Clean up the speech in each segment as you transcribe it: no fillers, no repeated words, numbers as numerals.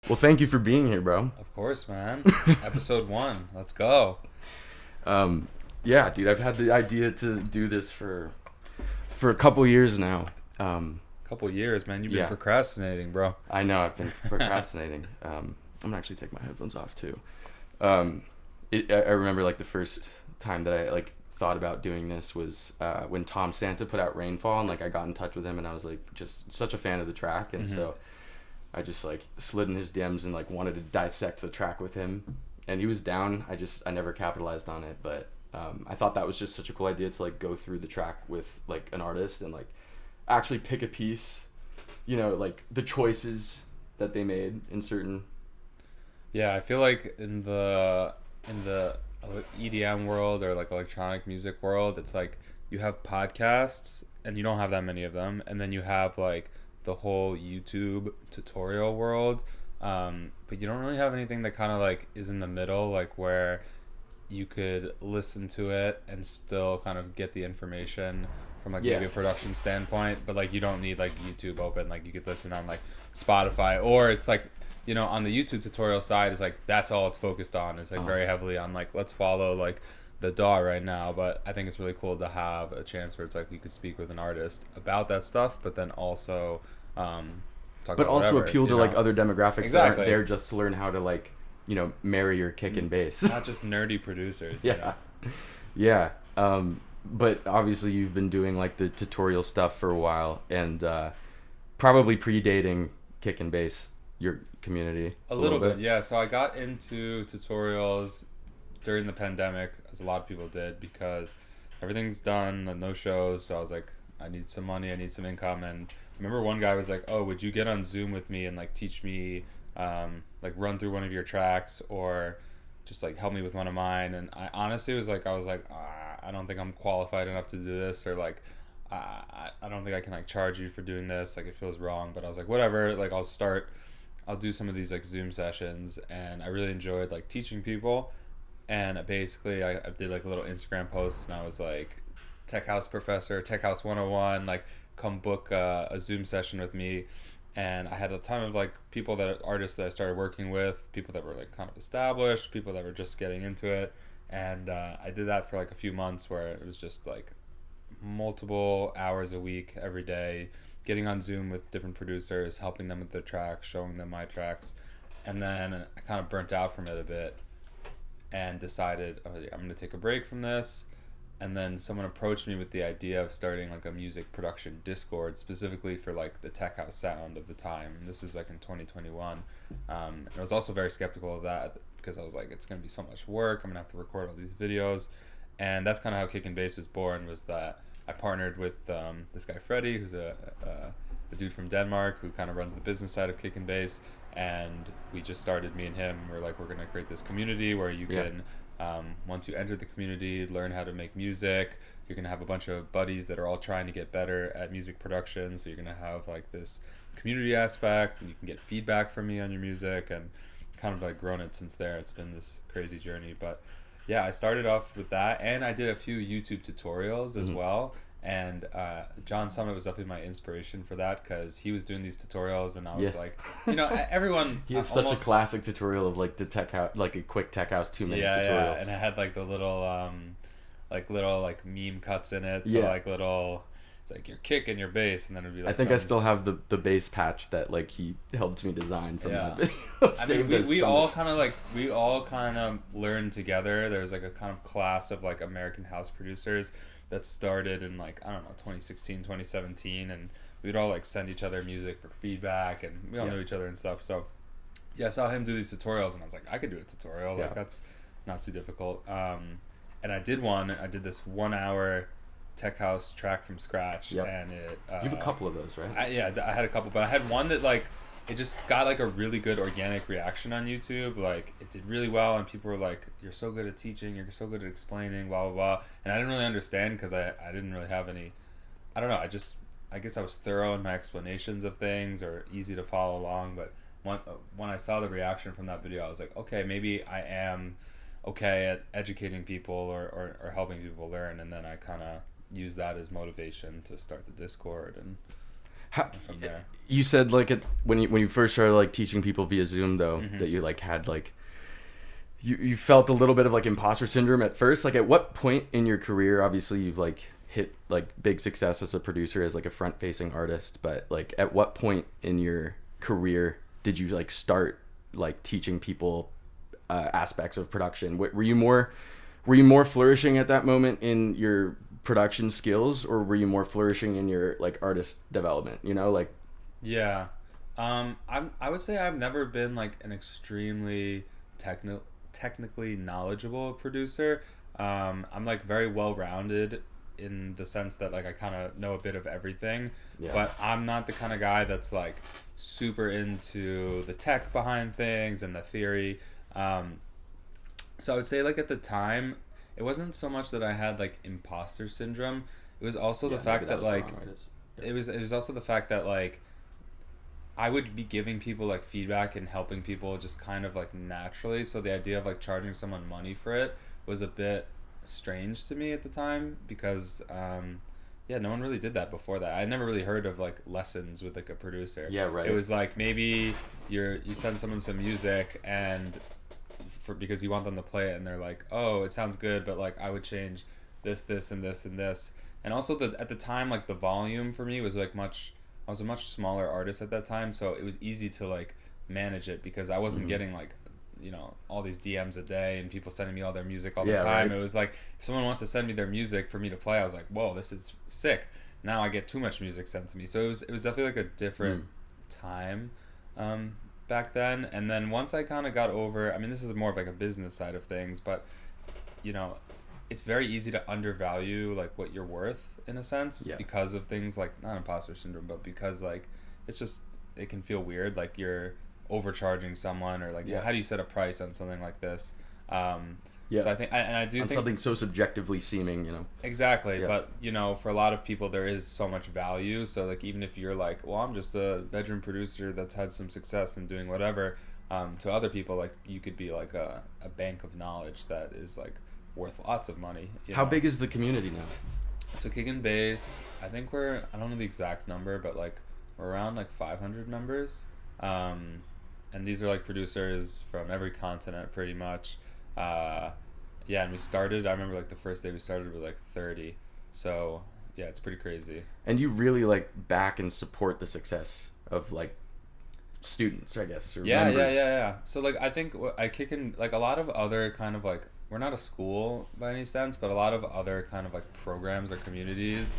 Well, thank you for being here, bro. Of course, man. Episode 1. Let's go. Um, yeah, dude, I've had the idea to do this for a couple years now. Couple years, man. You've been Yeah, procrastinating, bro. I know I've been procrastinating. I'm gonna actually take my headphones off too. Um, I remember like the first time that I like thought about doing this was when Tom Santa put out Rainfall, and like I got in touch with him, and I was like just such a fan of the track, and so I just like slid in his DMs and like wanted to dissect the track with him, and he was down. I never capitalized on it, but I thought that was just such a cool idea to like go through the track with like an artist and like actually pick a piece, like the choices that they made in certain. Yeah, I feel like in the EDM world or like electronic music world, it's like you have podcasts and you don't have that many of them, and then you have like the whole YouTube tutorial world, but you don't really have anything that kind of like is in the middle, like where you could listen to it and still kind of get the information from like maybe a production standpoint, but like you don't need like YouTube open. Like you could listen on like Spotify, or it's like, on the YouTube tutorial side is like that's all it's focused on. It's like very heavily on like let's follow like the DAW right now. But I think it's really cool to have a chance where it's like you could speak with an artist about that stuff, but then also talk But about also whatever, appeal to like other demographics that aren't Exactly. there just to learn how to like marry your kick and bass. Not just nerdy producers. Yeah. Yeah. But obviously you've been doing like the tutorial stuff for a while, and probably predating kick and bass, your community. A little bit, yeah. So I got into tutorials during the pandemic, as a lot of people did, because everything's done and no shows. So I was like, I need some money, I need some income. And I remember one guy was like, "Oh, would you get on Zoom with me and like teach me, like run through one of your tracks, or just like help me with one of mine?" And I honestly was like, I don't think I'm qualified enough to do this, or like I don't think I can like charge you for doing this. Like it feels wrong. But I was like, whatever. Like I'll do some of these like Zoom sessions, and I really enjoyed like teaching people. And basically I did like a little Instagram post, and I was like, Tech House Professor, Tech House 101, like come book a Zoom session with me. And I had a ton of like artists that I started working with, people that were like kind of established, people that were just getting into it. And I did that for like a few months, where it was just like multiple hours a week every day, getting on Zoom with different producers, helping them with their tracks, showing them my tracks. And then I kind of burnt out from it a bit and decided, oh, yeah, I'm going to take a break from this. And then someone approached me with the idea of starting like a music production Discord specifically for like the tech house sound of the time. And this was like in 2021. And I was also very skeptical of that, because I was like, it's going to be so much work. I'm going to have to record all these videos. And that's kind of how Kick and Bass was born, was that I partnered with this guy Freddie, who's a dude from Denmark who kind of runs the business side of Kick and Bass, and we just started, me and him. We're like, we're gonna create this community where you can, once you enter the community, learn how to make music. You're gonna have a bunch of buddies that are all trying to get better at music production. So you're gonna have like this community aspect, and you can get feedback from me on your music, and kind of like grown it since there. It's been this crazy journey, but yeah, I started off with that, and I did a few YouTube tutorials as well. And John Summit was definitely my inspiration for that, because he was doing these tutorials, and I was like, everyone. He has such a classic tutorial of like the tech house, like a quick tech house 2-minute tutorial. Yeah, and it had like the little like meme cuts in it. So like little. It's like your kick and your bass, and then it'd be like. I think I still have the bass patch that like he helped me design from that video. I mean, we all kind of learned together. There's like a kind of class of like American house producers that started in like, I don't know, 2016, 2017, and we'd all like send each other music for feedback, and we all knew each other and stuff. So yeah, I saw him do these tutorials, and I was like, I could do a tutorial. Like that's not too difficult. And I did this 1 hour tech house track from scratch, and it you have a couple of those, right? I had a couple, but I had one that like it just got like a really good organic reaction on YouTube. Like it did really well, and people were like, you're so good at teaching, you're so good at explaining, blah blah blah. And I didn't really understand, because I didn't really have any, I don't know, I guess I was thorough in my explanations of things, or easy to follow along. But when I saw the reaction from that video, I was like, okay, maybe I am okay at educating people or helping people learn. And then I kind of use that as motivation to start the Discord. And from there. You said like when you first started like teaching people via Zoom though, that you like had like you felt a little bit of like imposter syndrome at first. Like at what point in your career, obviously you've like hit like big success as a producer, as like a front facing artist, but like at what point in your career did you like start like teaching people aspects of production? Were you more flourishing at that moment in your production skills, or were you more flourishing in your like artist development, you know, like? Yeah. I would say I've never been like an extremely technically knowledgeable producer. I'm like very well rounded in the sense that like I kind of know a bit of everything, but I'm not the kind of guy that's like super into the tech behind things and the theory. So I would say like at the time, it wasn't so much that I had like imposter syndrome. It was also the fact that like it was also the fact that like I would be giving people like feedback and helping people just kind of like naturally. So the idea of like charging someone money for it was a bit strange to me at the time, because no one really did that before that. I never really heard of like lessons with like a producer. Yeah, right. It was like maybe you send someone some music and because you want them to play it and they're like, oh, it sounds good, but like I would change this and this and this. And also at the time, like the volume for me was like I was a much smaller artist at that time, so it was easy to like manage it because I wasn't getting like, you know, all these DMs a day and people sending me all their music all the time. Right. It was like if someone wants to send me their music for me to play, I was like, whoa, this is sick. Now I get too much music sent to me. So it was definitely like a different time back then. And then once I kind of got over, I mean, this is more of like a business side of things, but you know, it's very easy to undervalue like what you're worth in a sense because of things like not imposter syndrome, but because like it's just, it can feel weird like you're overcharging someone, or like how do you set a price on something like this? So I think I do think something so subjectively seeming, you know. Exactly, but you know, for a lot of people there is so much value. So like even if you're like, well, I'm just a bedroom producer that's had some success in doing whatever, to other people like you could be like a bank of knowledge that is like worth lots of money. How big is the community now? So Kick and Bass, I think I don't know the exact number, but like we're around like 500 members. And these are like producers from every continent pretty much. And we started, I remember like the first day we started with like 30. So yeah, it's pretty crazy. And you really like back and support the success of like students, I guess, or members. Yeah. So like I think I kick in like a lot of other kind of like, we're not a school by any sense, but a lot of other kind of like programs or communities,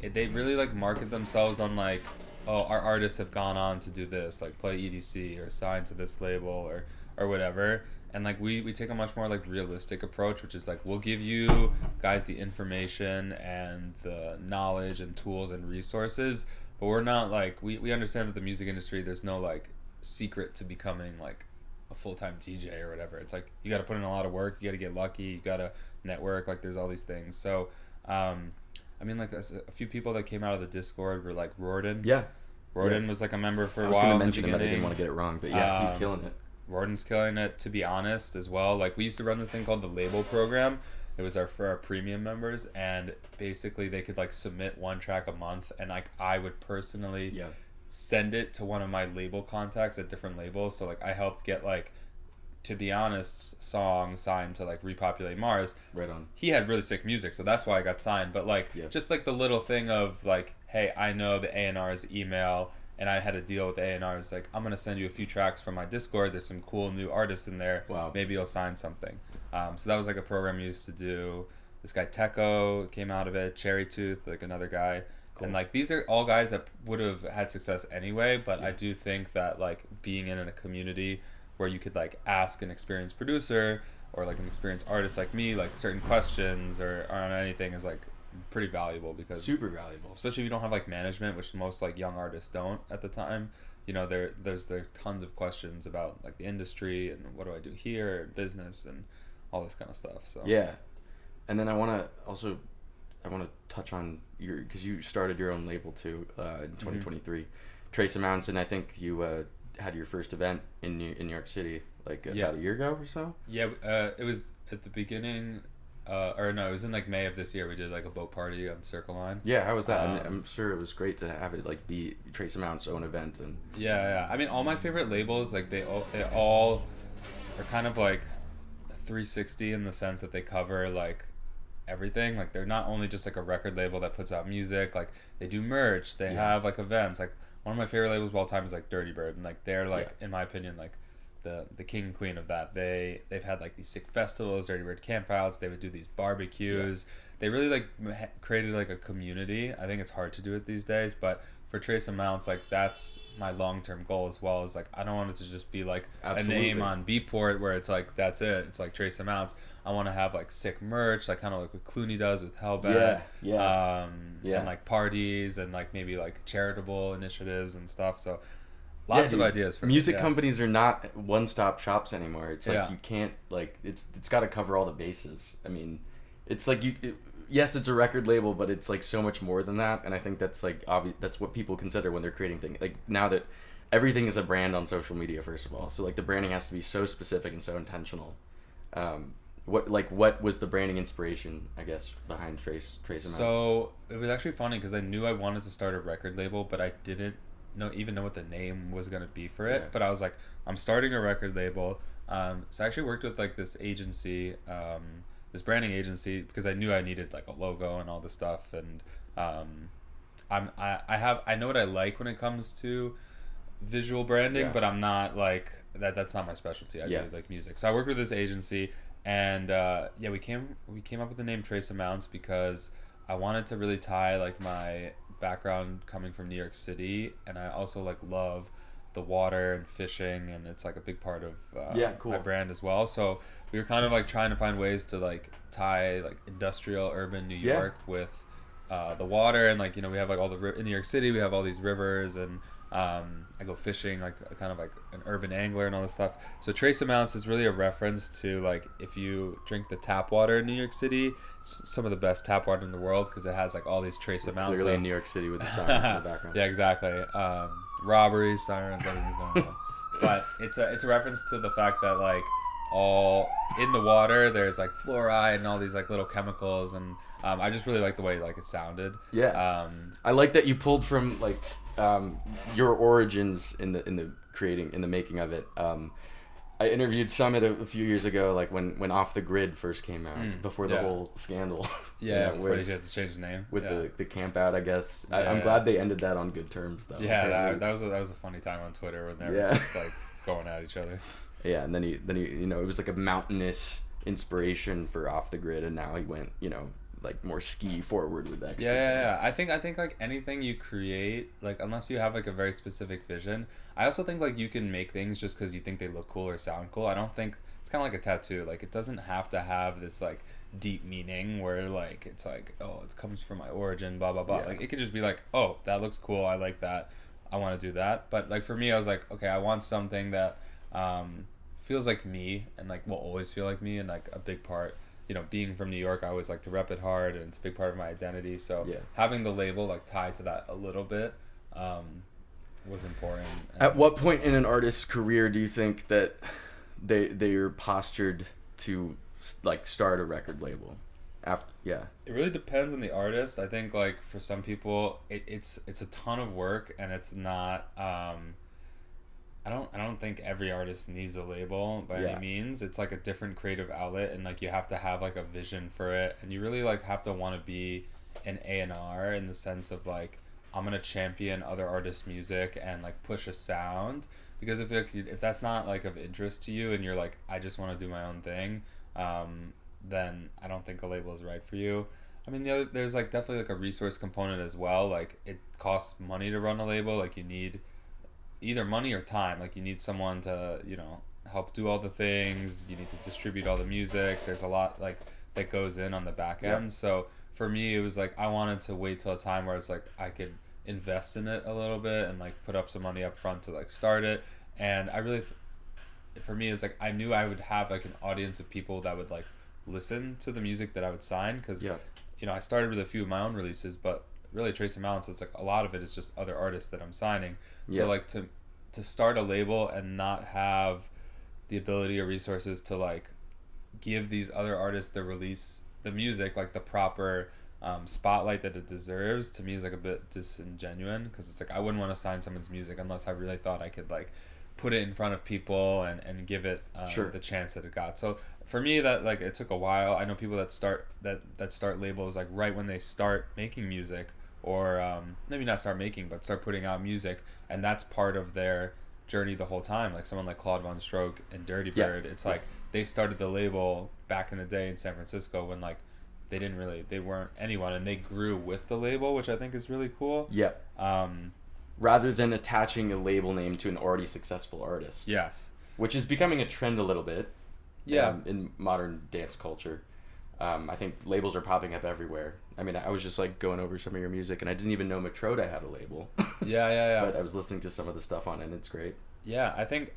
they really like market themselves on like, oh, our artists have gone on to do this, like play EDC or sign to this label or whatever. And like we take a much more like realistic approach, which is like we'll give you guys the information and the knowledge and tools and resources, but we're not like, we understand that the music industry, there's no like secret to becoming like a full-time DJ or whatever. It's like you got to put in a lot of work, you got to get lucky, you got to network, like there's all these things. So I mean like a few people that came out of the Discord were like Rorden. Rorden was like a member for a while. I was going to mention him, but I didn't want to get it wrong, but he's killing it. Rorden's killing it, to be honest, as well. Like we used to run this thing called the label program. It was for our premium members, and basically they could like submit one track a month, and like I would personally send it to one of my label contacts at different labels. So like I helped get like, to be honest, Song signed to like Repopulate Mars. Right on. He had really sick music, so that's why I got signed. But like just like the little thing of like, hey, I know the A&R's email, and I had a deal with the A&R's, like, I'm going to send you a few tracks from my Discord. There's some cool new artists in there. Wow. Maybe you'll sign something. So that was like a program we used to do. This guy Teco came out of it. Cherry Tooth, like another guy. Cool. And like these are all guys that would have had success anyway, but I do think that like being in a community where you could like ask an experienced producer or like an experienced artist like me like certain questions or on anything is like pretty valuable, because super valuable, especially if you don't have like management, which most like young artists don't at the time. You know, there's tons of questions about like the industry and what do I do here and business and all this kind of stuff. So yeah. And then I want to touch on because you started your own label too in 2023. Trace Amounts, and I think you had your first event in New York City like about a year ago or so. Yeah, it was at the beginning or no, it was in like May of this year. We did like a boat party on Circle Line. Yeah, how was that? I'm sure it was great to have it like be Trace Amount's own event. And Yeah. I mean, all my favorite labels, like they all are kind of like 360 in the sense that they cover like everything. Like they're not only just like a record label that puts out music, like they do merch, they have like events. Like one of my favorite labels of all time is like Dirty Bird, and like they're like in my opinion like the king and queen of that. They've had like these sick festivals, Dirty Bird campouts, they would do these barbecues. They really like created like a community. I think it's hard to do it these days, but for Trace Amounts, like that's my long-term goal as well. Is like I don't want it to just be like a name on Beatport where it's like that's it. It's like Trace Amounts. I want to have like sick merch, like kind of like what Clooney does with Hellbent, and like parties and like maybe like charitable initiatives and stuff. So lots of ideas for music companies are not one-stop shops anymore. It's like you can't like it's got to cover all the bases. I mean, it's like yes, it's a record label, but it's like so much more than that. And I think that's like obvious. That's what people consider when they're creating things. Like now that everything is a brand on social media, first of all, so like the branding has to be so specific and so intentional. What was the branding inspiration, I guess, behind Trace Amounts? So it was actually funny because I knew I wanted to start a record label, but I didn't even know what the name was gonna be for it. But I was like, I'm starting a record label. So I actually worked with like this agency, this branding agency, because I knew I needed like a logo and all this stuff. And I know what I like when it comes to visual branding, but I'm not like that. That's not my specialty. I do like music. So I worked with this agency. And we came up with the name Trace Amounts because I wanted to really tie like my background coming from New York City, and I also like love the water and fishing, and it's like a big part of my brand as well. So we were kind of like trying to find ways to like tie like industrial urban New York with the water, and like we have like all in New York City we have all these rivers, and I go fishing like kind of like an urban angler and all this stuff. So Trace Amounts is really a reference to like if you drink the tap water in New York City, it's some of the best tap water in the world because it has like all these trace amounts. Clearly in New York City with the sirens in the background. Yeah, exactly. Robberies, sirens, everything's going on. But it's a reference to the fact that like all in the water there's like fluoride and all these like little chemicals, and I just really like the way like it sounded. I like that you pulled from like your origins in the making of it. I interviewed Summit a few years ago, like when Off the Grid first came out, before the whole scandal. Where they had to change the name with the camp out, I guess. I'm glad they ended that on good terms, though. That was a funny time on Twitter when they were just like going at each other. Yeah, and then he it was like a mountainous inspiration for Off the Grid, and now he went like more ski forward with that. I think like anything you create, like unless you have like a very specific vision, I also think like you can make things just because you think they look cool or sound cool. I don't think it's kind of like a tattoo. Like it doesn't have to have this like deep meaning where like it's like, oh, it comes from my origin, blah blah blah. Like it could just be like, oh, that looks cool, I like that, I want to do that. But like for me, I was like, okay, I want something that feels like me and like will always feel like me, and like a big part, being from New York, I always like to rep it hard, and it's a big part of my identity. So having the label like tied to that a little bit was important. At what point in an artist's career do you think that they are postured to like start a record label? It really depends on the artist. I think like for some people it's a ton of work, and it's not I don't think every artist needs a label by any means. It's like a different creative outlet, and like you have to have like a vision for it, and you really like have to want to be an A&R in the sense of like I'm gonna champion other artists' music and like push a sound, because if that's not like of interest to you and you're like I just want to do my own thing, then I don't think a label is right for you. I mean, there's like definitely like a resource component as well. Like it costs money to run a label. Like you need either money or time. Like you need someone to help do all the things. You need to distribute all the music. There's a lot like that goes in on the back end. So for me it was like I wanted to wait till a time where it's like I could invest in it a little bit and like put up some money up front to like start it. And I really for me it's like I knew I would have like an audience of people that would like listen to the music that I would sign, because I started with a few of my own releases, but really Trace Amounts, it's like a lot of it is just other artists that I'm signing. So like to start a label and not have the ability or resources to like give these other artists the release the music like the proper spotlight that it deserves, to me is like a bit disingenuous, because it's like I wouldn't want to sign someone's music unless I really thought I could like put it in front of people and give it Sure. the chance that it got. So for me, that like it took a while. I know people that start labels like right when they start making music, or maybe not start making, but start putting out music, and that's part of their journey the whole time. Like someone like Claude Von Stroke and Dirty Bird, it's like they started the label back in the day in San Francisco when like they weren't anyone, and they grew with the label, which I think is really cool. Yeah. Rather than attaching a label name to an already successful artist. Yes. Which is becoming a trend a little bit. Yeah. In modern dance culture. I think labels are popping up everywhere. I mean, I was just like going over some of your music, and I didn't even know Matroda had a label. Yeah. But I was listening to some of the stuff on it, and it's great. Yeah, I think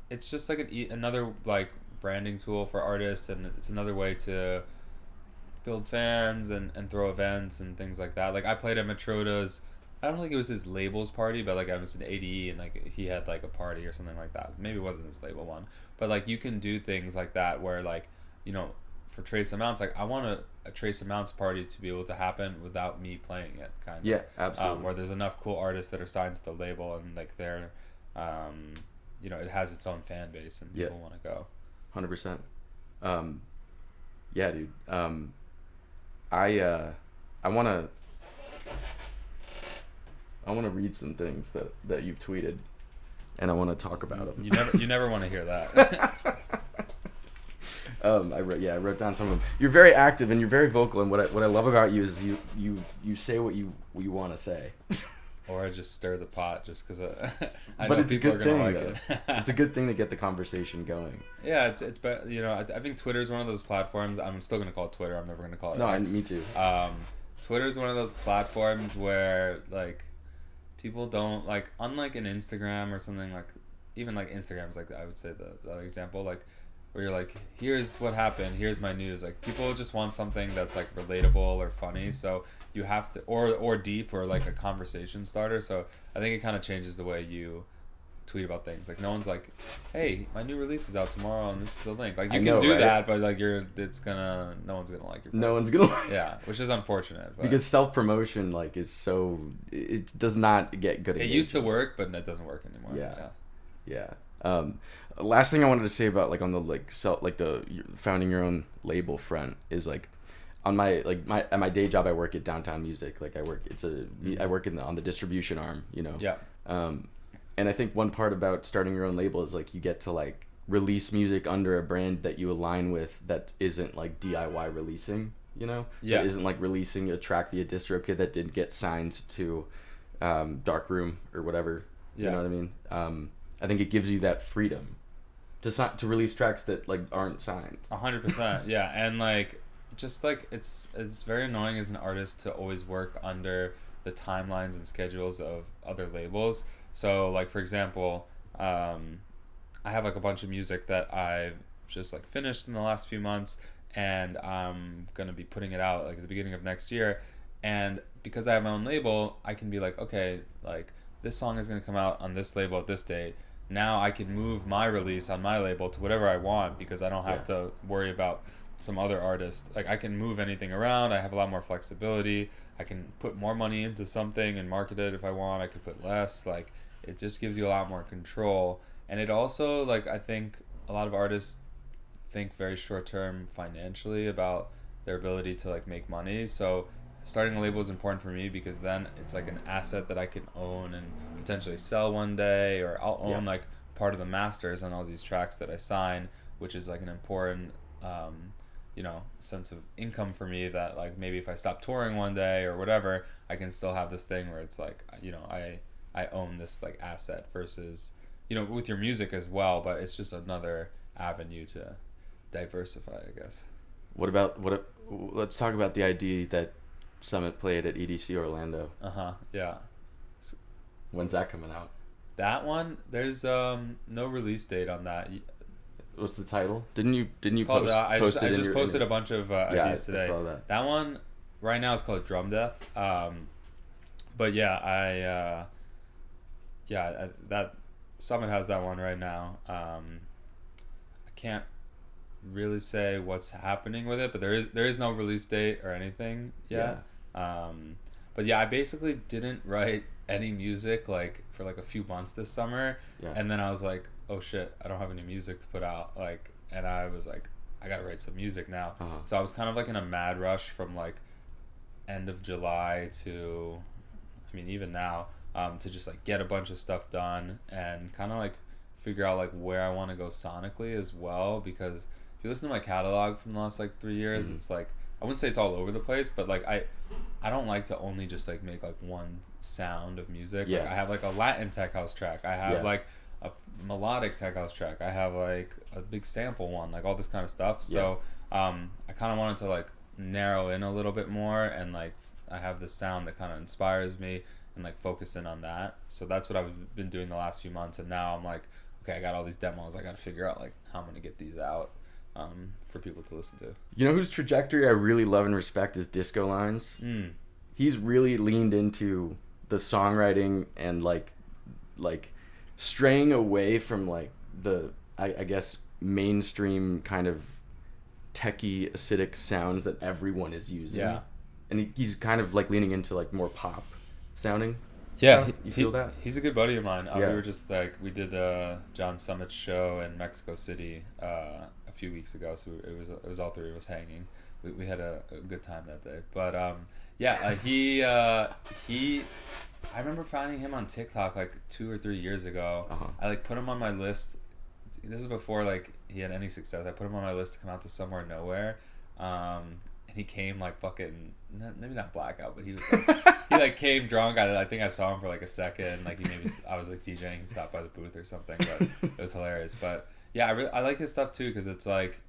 it's just like another like branding tool for artists, and it's another way to build fans and throw events and things like that. Like I played at Matroda's, I don't think it was his label's party, but like I was in ADE and like he had like a party or something like that. Maybe it wasn't his label one, but like you can do things like that where like, you know, for Trace Amounts, like I want a Trace Amounts party to be able to happen without me playing it, kind of. Yeah, absolutely. Where there's enough cool artists that are signed to the label, and like they're, you know, it has its own fan base and people want to go. 100%. Yeah, dude. I want to read some things that you've tweeted, and I want to talk about them. You never want to hear that. I wrote down some of them. You're very active and you're very vocal, and what I love about you is you say what you want to say. Or I just stir the pot just because I but know it's people a good are gonna thing, like though. it. It's a good thing to get the conversation going. Yeah, it's you know, I think Twitter is one of those platforms. I'm still gonna call it Twitter. I'm never gonna call it X. Me too. Twitter is one of those platforms where like people don't like, unlike an Instagram or something, like even like Instagram is like I would say the other example, like where you're like, here's what happened, here's my news. Like people just want something that's like relatable or funny, so you have to, or deep, or like a conversation starter. So I think it kind of changes the way you tweet about things. Like no one's like, hey, my new release is out tomorrow and this is the link. Like you can do that, but like no one's gonna like your post. No one's gonna like. Yeah, which is unfortunate. But because self-promotion like is so, it does not get good. It used to work, but it doesn't work anymore. Yeah. Last thing I wanted to say about like on the like founding your own label front is like on at my day job I work at Downtown Music. Like I work on the distribution arm, you know. Yeah. And I think one part about starting your own label is like you get to like release music under a brand that you align with, that isn't like DIY releasing, you know. Yeah. That isn't like releasing a track via DistroKid that didn't get signed to Darkroom or whatever. Yeah. You know what I mean? I think it gives you that freedom to release tracks that like aren't signed. 100%. Yeah, and like just like it's very annoying as an artist to always work under the timelines and schedules of other labels. So like for example, I have like a bunch of music that I've just like finished in the last few months, and I'm gonna be putting it out like at the beginning of next year. And because I have my own label, I can be like, okay, like this song is gonna come out on this label at this date. Now I can move my release on my label to whatever I want, because I don't have to worry about some other artist. Like I can move anything around. I have a lot more flexibility. I can put more money into something and market it if I want. I could put less. Like it just gives you a lot more control. And it also, like, I think a lot of artists think very short term financially about their ability to like make money. So starting a label is important for me, because then it's like an asset that I can own and potentially sell one day, or I'll own like part of the masters on all these tracks that I sign, which is like an important you know, sense of income for me, that like maybe if I stop touring one day or whatever, I can still have this thing where it's like, you know, I own this like asset, versus, you know, with your music as well, but it's just another avenue to diversify, I guess. Let's talk about the ID that Summit played at EDC Orlando. Yeah. When's that coming out? That one, there's no release date on that. What's the title? Didn't you post? I just posted a bunch of ideas today. I saw that. That one right now is called Drum Death. But yeah, that Summit has that one right now. I can't really say what's happening with it, but there is no release date or anything yet. But yeah, I basically didn't write any music like for like a few months this summer, and then I was like, oh shit, I don't have any music to put out, like, and I was like, I gotta write some music now. So I was kind of like in a mad rush from like end of July to, I mean, even now, to just like get a bunch of stuff done and kind of like figure out like where I want to go sonically as well, because if you listen to my catalog from the last like 3 years, it's like, I wouldn't say it's all over the place, but like I don't like to only just like make like one sound of music. Like I have like a Latin tech house track, I have like a melodic tech house track, I have like a big sample one, like all this kind of stuff. So I kind of wanted to like narrow in a little bit more, and like I have this sound that kind of inspires me, and like focus in on that. So that's what I've been doing the last few months, and now I'm like, okay, I got all these demos, I got to figure out like how I'm gonna get these out for people to listen to. You know whose trajectory I really love and respect is Disco Lines. He's really leaned into the songwriting and like straying away from like the I guess mainstream kind of techie acidic sounds that everyone is using. And he's kind of like leaning into like more pop sounding. You feel that? He's a good buddy of mine. We were just like, we did John Summit's show in Mexico City a few weeks ago, so it was all three of us hanging. We had a good time that day. But he I remember finding him on TikTok like 2 or 3 years ago. I like put him on my list. This is before like he had any success. I put him on my list to come out to Somewhere Nowhere. And he came like fucking, maybe not blackout, but he was like, he like came drunk. I think I saw him for like a second. Like I was like DJing, he stopped by the booth or something, but it was hilarious. But yeah, I like his stuff too, because it's like,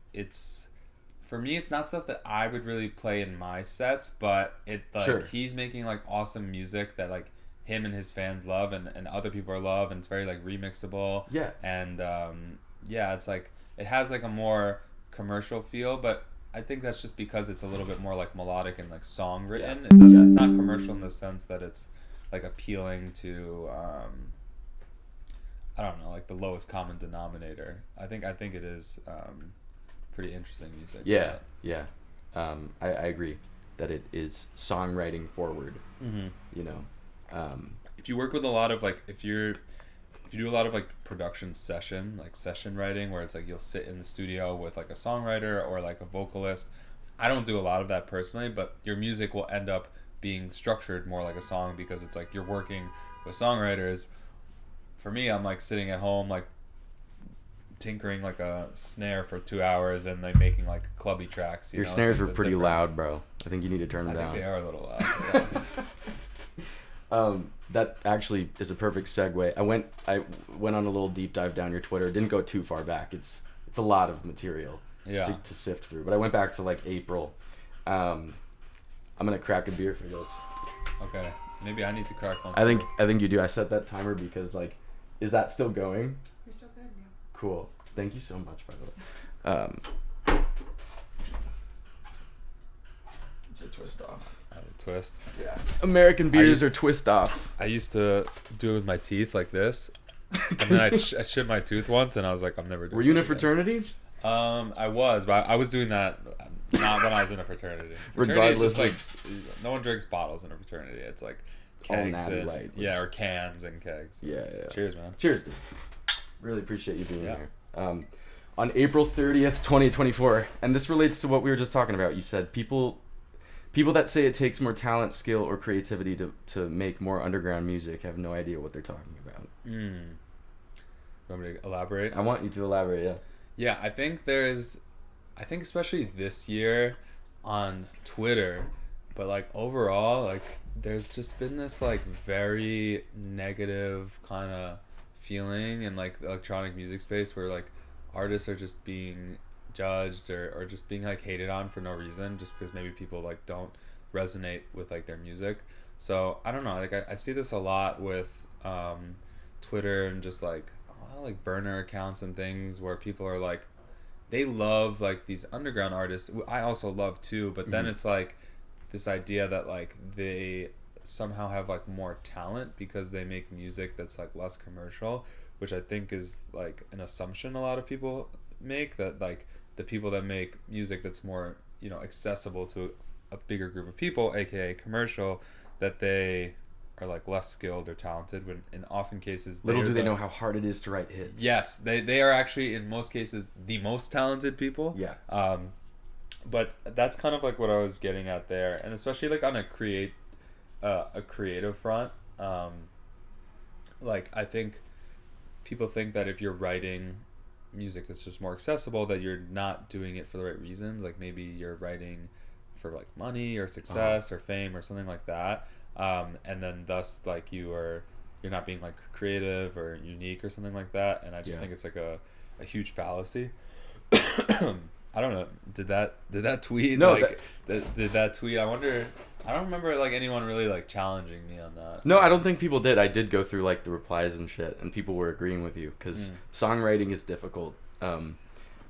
for me, it's not stuff that I would really play in my sets, but it like he's making like awesome music that like him and his fans love, and other people love, and it's very like remixable. And it's like, it has like a more commercial feel, but I think that's just because it's a little bit more like melodic and like song written. It's not commercial in the sense that it's like appealing to I don't know, like the lowest common denominator. I think it is pretty interesting music. I agree that it is songwriting forward. You know, if you work with a lot of like, if you do a lot of like production session writing, where it's like you'll sit in the studio with like a songwriter or like a vocalist. I don't do a lot of that personally, but your music will end up being structured more like a song, because it's like you're working with songwriters. For me, I'm like sitting at home like tinkering like a snare for 2 hours and like making like clubby tracks. Your snares were pretty loud, bro. I think you need to turn them down. I think they are a little loud. That actually is a perfect segue. I went on a little deep dive down your Twitter. It didn't go too far back. It's a lot of material to sift through. But I went back to like April. I'm gonna crack a beer for this. Okay, maybe I need to crack one. I think you do. I set that timer because like, is that still going? You're still good, yeah. Cool. Thank you so much, by the way. It's a twist off. Twist. Yeah. American beers are twist off. I used to do it with my teeth like this, and then I chipped my tooth once, and I was like, I'm never doing. Were you in a fraternity? I was, but I was doing that not when I was in a fraternity. Regardless, like no one drinks bottles in a fraternity. It's like kegs all natty light. Or cans and kegs. Yeah. Cheers, man. Cheers, dude. Really appreciate you being here. On April 30th, 2024, and this relates to what we were just talking about. You said people that say it takes more talent, skill, or creativity to make more underground music have no idea what they're talking about. You want me to elaborate? I want you to elaborate, yeah. Yeah, I think especially this year on Twitter, but like overall, like there's just been this like very negative kind of feeling in like the electronic music space, where like artists are just being judged or just being like hated on for no reason, just because maybe people like don't resonate with like their music. So I don't know, like I see this a lot with Twitter and just like a lot of like burner accounts and things, where people are like, they love like these underground artists. I also love too, but then it's like this idea that like they somehow have like more talent because they make music that's like less commercial, which I think is like an assumption a lot of people make, that like the people that make music that's more, you know, accessible to a bigger group of people, aka commercial, that they are like less skilled or talented, when in often cases Little do they know how hard it is to write hits. Yes, they are actually in most cases the most talented people. Yeah. But that's kind of like what I was getting at there, and especially like on a creative front. Like I think people think that if you're writing music that's just more accessible, that you're not doing it for the right reasons. Like maybe you're writing for like money or success or fame or something like that, and then thus like you're not being like creative or unique or something like that. And I just think it's like a huge fallacy. I don't know. Did that tweet? No, like, did that tweet? I wonder. I don't remember like anyone really like challenging me on that. No, I don't think people did. I did go through like the replies and shit, and people were agreeing with you because songwriting is difficult.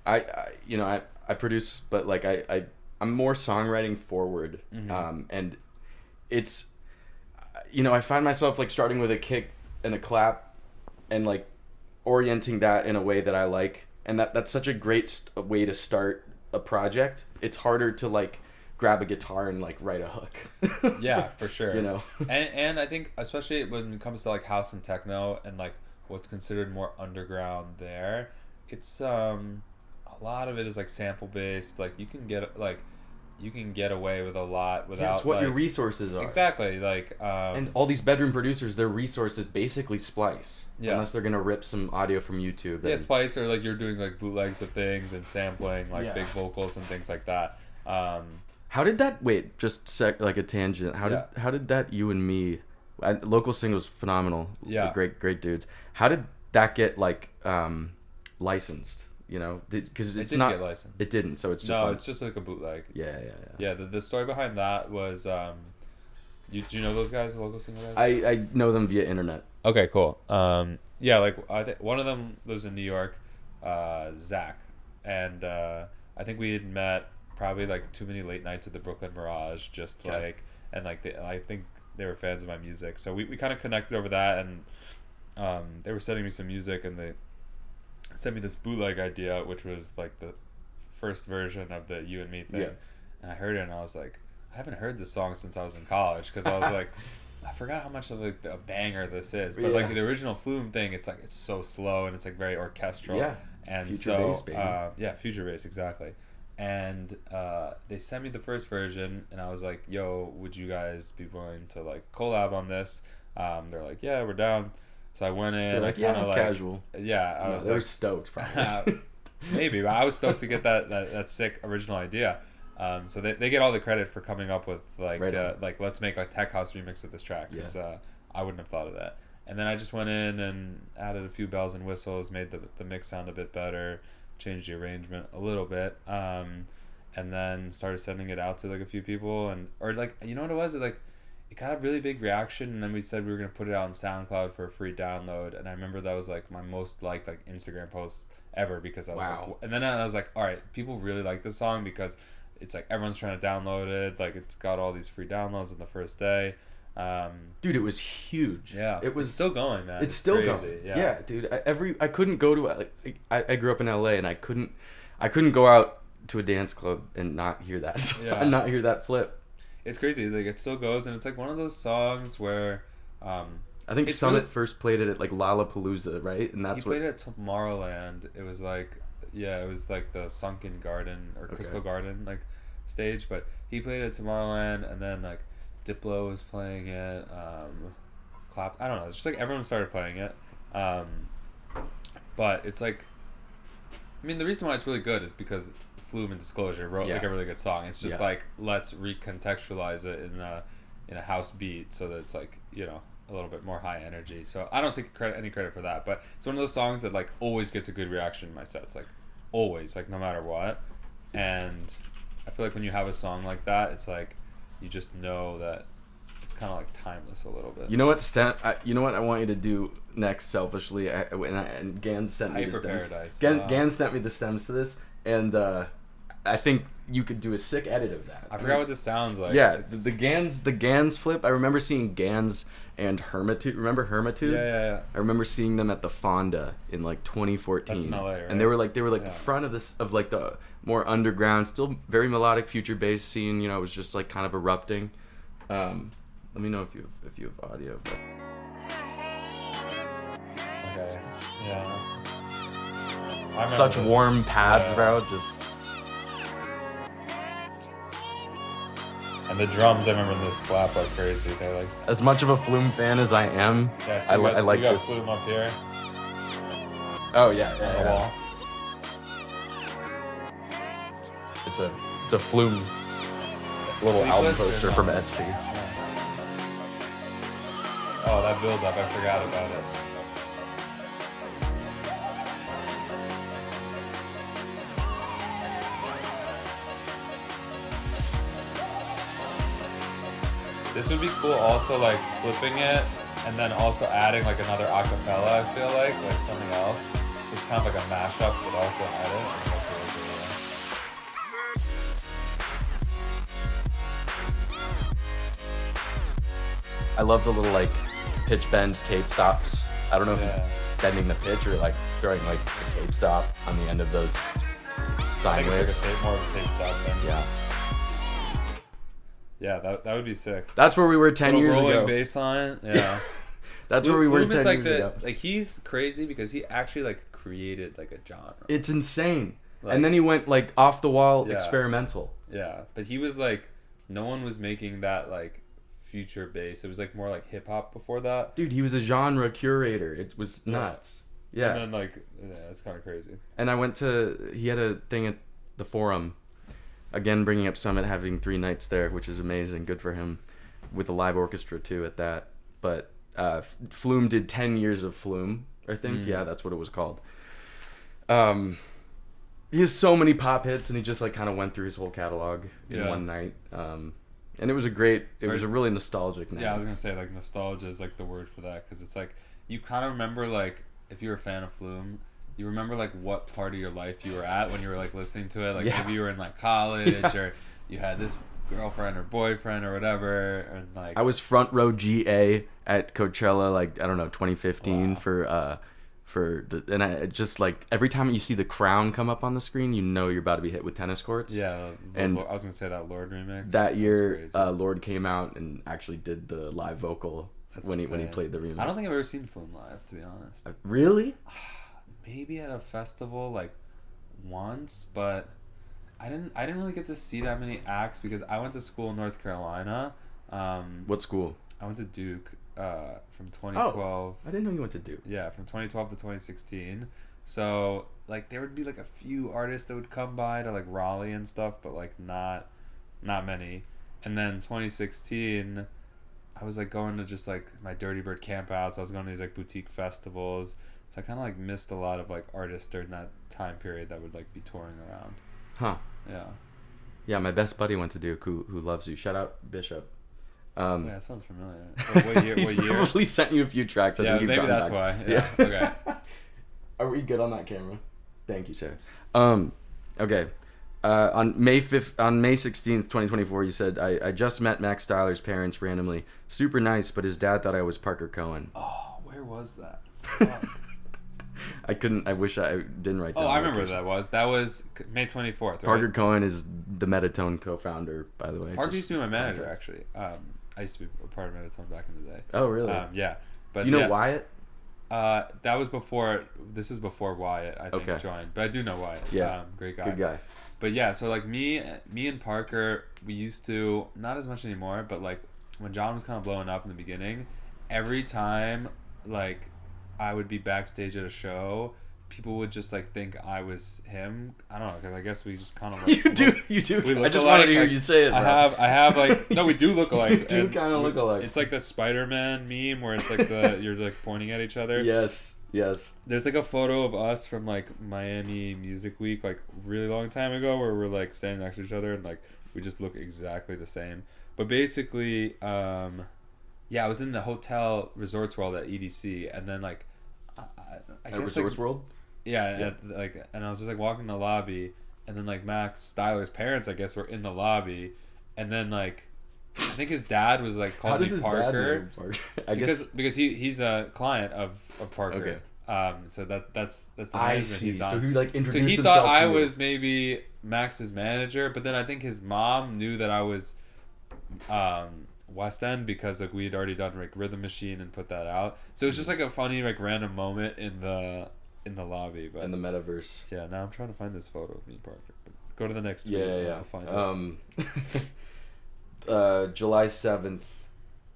I produce, but like I'm more songwriting forward, and it's, you know, I find myself like starting with a kick and a clap, and like orienting that in a way that I like. And that's such a great way to start a project. It's harder to like grab a guitar and like write a hook. Yeah, for sure. You know, and I think especially when it comes to like house and techno and like what's considered more underground there, it's a lot of it is like sample based. Like you can get away with a lot without. It's what like, your resources are. Exactly, like and all these bedroom producers, their resources basically Splice. Yeah. Unless they're gonna rip some audio from YouTube. Yeah, Splice, or like you're doing like bootlegs of things and sampling like big vocals and things like that. How did that? Wait, just like a tangent. How did that You and Me, Local Singles, phenomenal. Yeah. Great dudes. How did that get like licensed? You know, because it's not. Get licensed. It didn't. So it's just. No, it's just like a bootleg. Yeah. Yeah, the story behind that was, do you know those guys, the Local Single guys? I know them via internet. Okay, cool. Yeah, like I think one of them lives in New York, Zach, and I think we had met probably like too many late nights at the Brooklyn Mirage, just like, and like I think they were fans of my music, so we kind of connected over that, and they were sending me some music, and they sent me this bootleg idea, which was like the first version of the You and Me thing, and I heard it, and I was like, I haven't heard this song since I was in college, because I was like, I forgot how much of like a banger this is, but like the original Flume thing, it's like it's so slow and it's like very orchestral, and future bass, baby. Future bass, exactly. And they sent me the first version, and I was like, yo, would you guys be willing to like collab on this? They're like, yeah, we're down. So I went in. They're like, yeah, like, casual. Yeah, I was. They were stoked, probably. Maybe, but I was stoked to get that sick original idea. So they get all the credit for coming up with like like let's make a tech house remix of this track, because I wouldn't have thought of that. And then I just went in and added a few bells and whistles, made the mix sound a bit better, changed the arrangement a little bit, and then started sending it out to like a few people, or like, you know what it was, it got a really big reaction, and then we said we were gonna put it out on SoundCloud for a free download, and I remember that was like my most liked like Instagram post ever, because I was like, and then I was like, all right, people really like this song because it's like everyone's trying to download it, like it's got all these free downloads on the first day. Dude, it was huge. Yeah, it's still going, man. It's still crazy. going. Yeah, dude. I couldn't go to like I grew up in LA, and I couldn't go out to a dance club and not hear that and not hear that flip. It's crazy. Like it still goes, and it's like one of those songs where I think Summit first played it at like Lollapalooza, right? And that's he played it at Tomorrowland. It was like it was like the Sunken Garden or Crystal Garden like stage, but he played it at Tomorrowland, and then like Diplo was playing it, Clap, I don't know, it's just like everyone started playing it, but it's like, I mean, the reason why it's really good is because Flume and Disclosure wrote like a really good song. It's just like, let's recontextualize it in a house beat so that it's like, you know, a little bit more high energy. So I don't take any credit for that, but it's one of those songs that like always gets a good reaction in my sets, like always, like no matter what. And I feel like when you have a song like that, it's like you just know that it's kind of like timeless a little bit. You know what, you know what I want you to do next, selfishly, and Gan sent me the stems. Paradise. Gan sent me the stems to this, and I think you could do a sick edit of that. I forgot what this sounds like. Yeah, the Gans flip. I remember seeing Gans and Hermitude. Remember Hermitude? Yeah. I remember seeing them at the Fonda in like 2014. That's in LA, right? And they were like the front of this of like the more underground, still very melodic future bass scene. You know, it was just like kind of erupting. Let me know if you have audio. But... Okay. Yeah. Such warm pads, bro. Just. And the drums, I remember this slap like crazy. They're like. As much of a Flume fan as I am, Yeah, so I like you got this. Flume up here. Oh yeah, On the wall. It's a Flume little album poster from Etsy. Oh, that build up, I forgot about it. This would be cool also, like flipping it and then also adding like another acapella, I feel like something else. It's kind of like a mashup but also an edit. I love the little like pitch bend tape stops. I don't know if he's bending the pitch or like throwing like a tape stop on the end of those sine waves. It's like more of a tape stop then. Yeah. Yeah, that would be sick. That's where we were 10 years ago. Rolling bass line, yeah. That's where we were 10 like years ago. Like he's crazy because he actually like created like a genre. It's insane. Like, and then he went like off the wall experimental. Yeah, but he was like, no one was making that like future bass. It was like more like hip hop before that. Dude, he was a genre curator. It was nuts. Yeah. And then like, it's kind of crazy. And he had a thing at the Forum. Again, bringing up Summit, having 3 nights there, which is amazing. Good for him. With a live orchestra, too, at that. But Flume did 10 years of Flume, I think. Yeah, that's what it was called. He has so many pop hits, and he just, like, kind of went through his whole catalog in one night. And it was a really nostalgic night. Yeah, I was going to say, like, nostalgia is, like, the word for that. Because it's, like, you kind of remember, like, if you're a fan of Flume... You remember like what part of your life you were at when you were like listening to it, like maybe you were in like college or you had this girlfriend or boyfriend or whatever, and like I was front row GA at Coachella, like I don't know 2015 for the, and I just like every time you see The Crown come up on the screen, you know you're about to be hit with tennis courts. Yeah, and I was gonna say that Lord remix. That year, Lord came out and actually did the live vocal when he played the remix. I don't think I've ever seen Flume live, to be honest. Really? Maybe at a festival like once, but I didn't really get to see that many acts because I went to school in North Carolina. What school? I went to Duke from 2012. Oh, I didn't know you went to Duke. Yeah, from 2012 to 2016. So like there would be like a few artists that would come by to like Raleigh and stuff, but like not many. And then 2016, I was like going to just like my Dirty Bird campouts. I was going to these like boutique festivals. So I kind of like missed a lot of like artists during that time period that would like be touring around. Huh. Yeah. Yeah, my best buddy went to Duke who loves you. Shout out Bishop. Yeah, that sounds familiar. What year? He's probably sent you a few tracks. I think maybe that's why. Yeah. Okay. Are we good on that camera? Thank you, sir. Okay. On May 16th, 2024, you said, I just met Max Styler's parents randomly. Super nice, but his dad thought I was Parker Cohen. Oh, where was that? Fuck. I wish I didn't write that. Oh, I remember that was May 24th, right? Parker Cohen is the Metatone co-founder, by the way. Parker used to be my manager, actually. I used to be a part of Metatone back in the day. Oh, really? Yeah. But do you know Wyatt? That was before. This was before Wyatt, I think, joined. But I do know Wyatt. Yeah. Great guy. Good guy. But yeah, so like me and Parker, we used to, not as much anymore, but like when John was kind of blowing up in the beginning, every time like I would be backstage at a show, people would just like think I was him. I don't know, because I guess we just kind of like you do. We look I just alike. wanted to hear you say it. Bro. I have like no, we do look alike. We do kind of look alike. It's like the Spider-Man meme where it's like you're like pointing at each other. Yes. There's like a photo of us from like Miami Music Week, like really long time ago, where we're like standing next to each other and like we just look exactly the same. But basically, I was in the hotel Resorts World at EDC, and then like I guess Resorts like, World. Yeah, and I was just like walking in the lobby, and then like Max Styler's parents, I guess, were in the lobby, and then like I think his dad was like called me Parker. I guess because he's a client of Parker. Okay. So that's the I management see. he's on. So he like introduced So he himself thought I to you. was maybe Max's manager, but then I think his mom knew that I was Westend because like we had already done like Rhythm Machine and put that out. So it's just like a funny like random moment in the lobby. But in the metaverse. yeah, now I'm trying to find this photo of me and Parker. But go to the next tweet. Yeah. I'll find it. July 7th,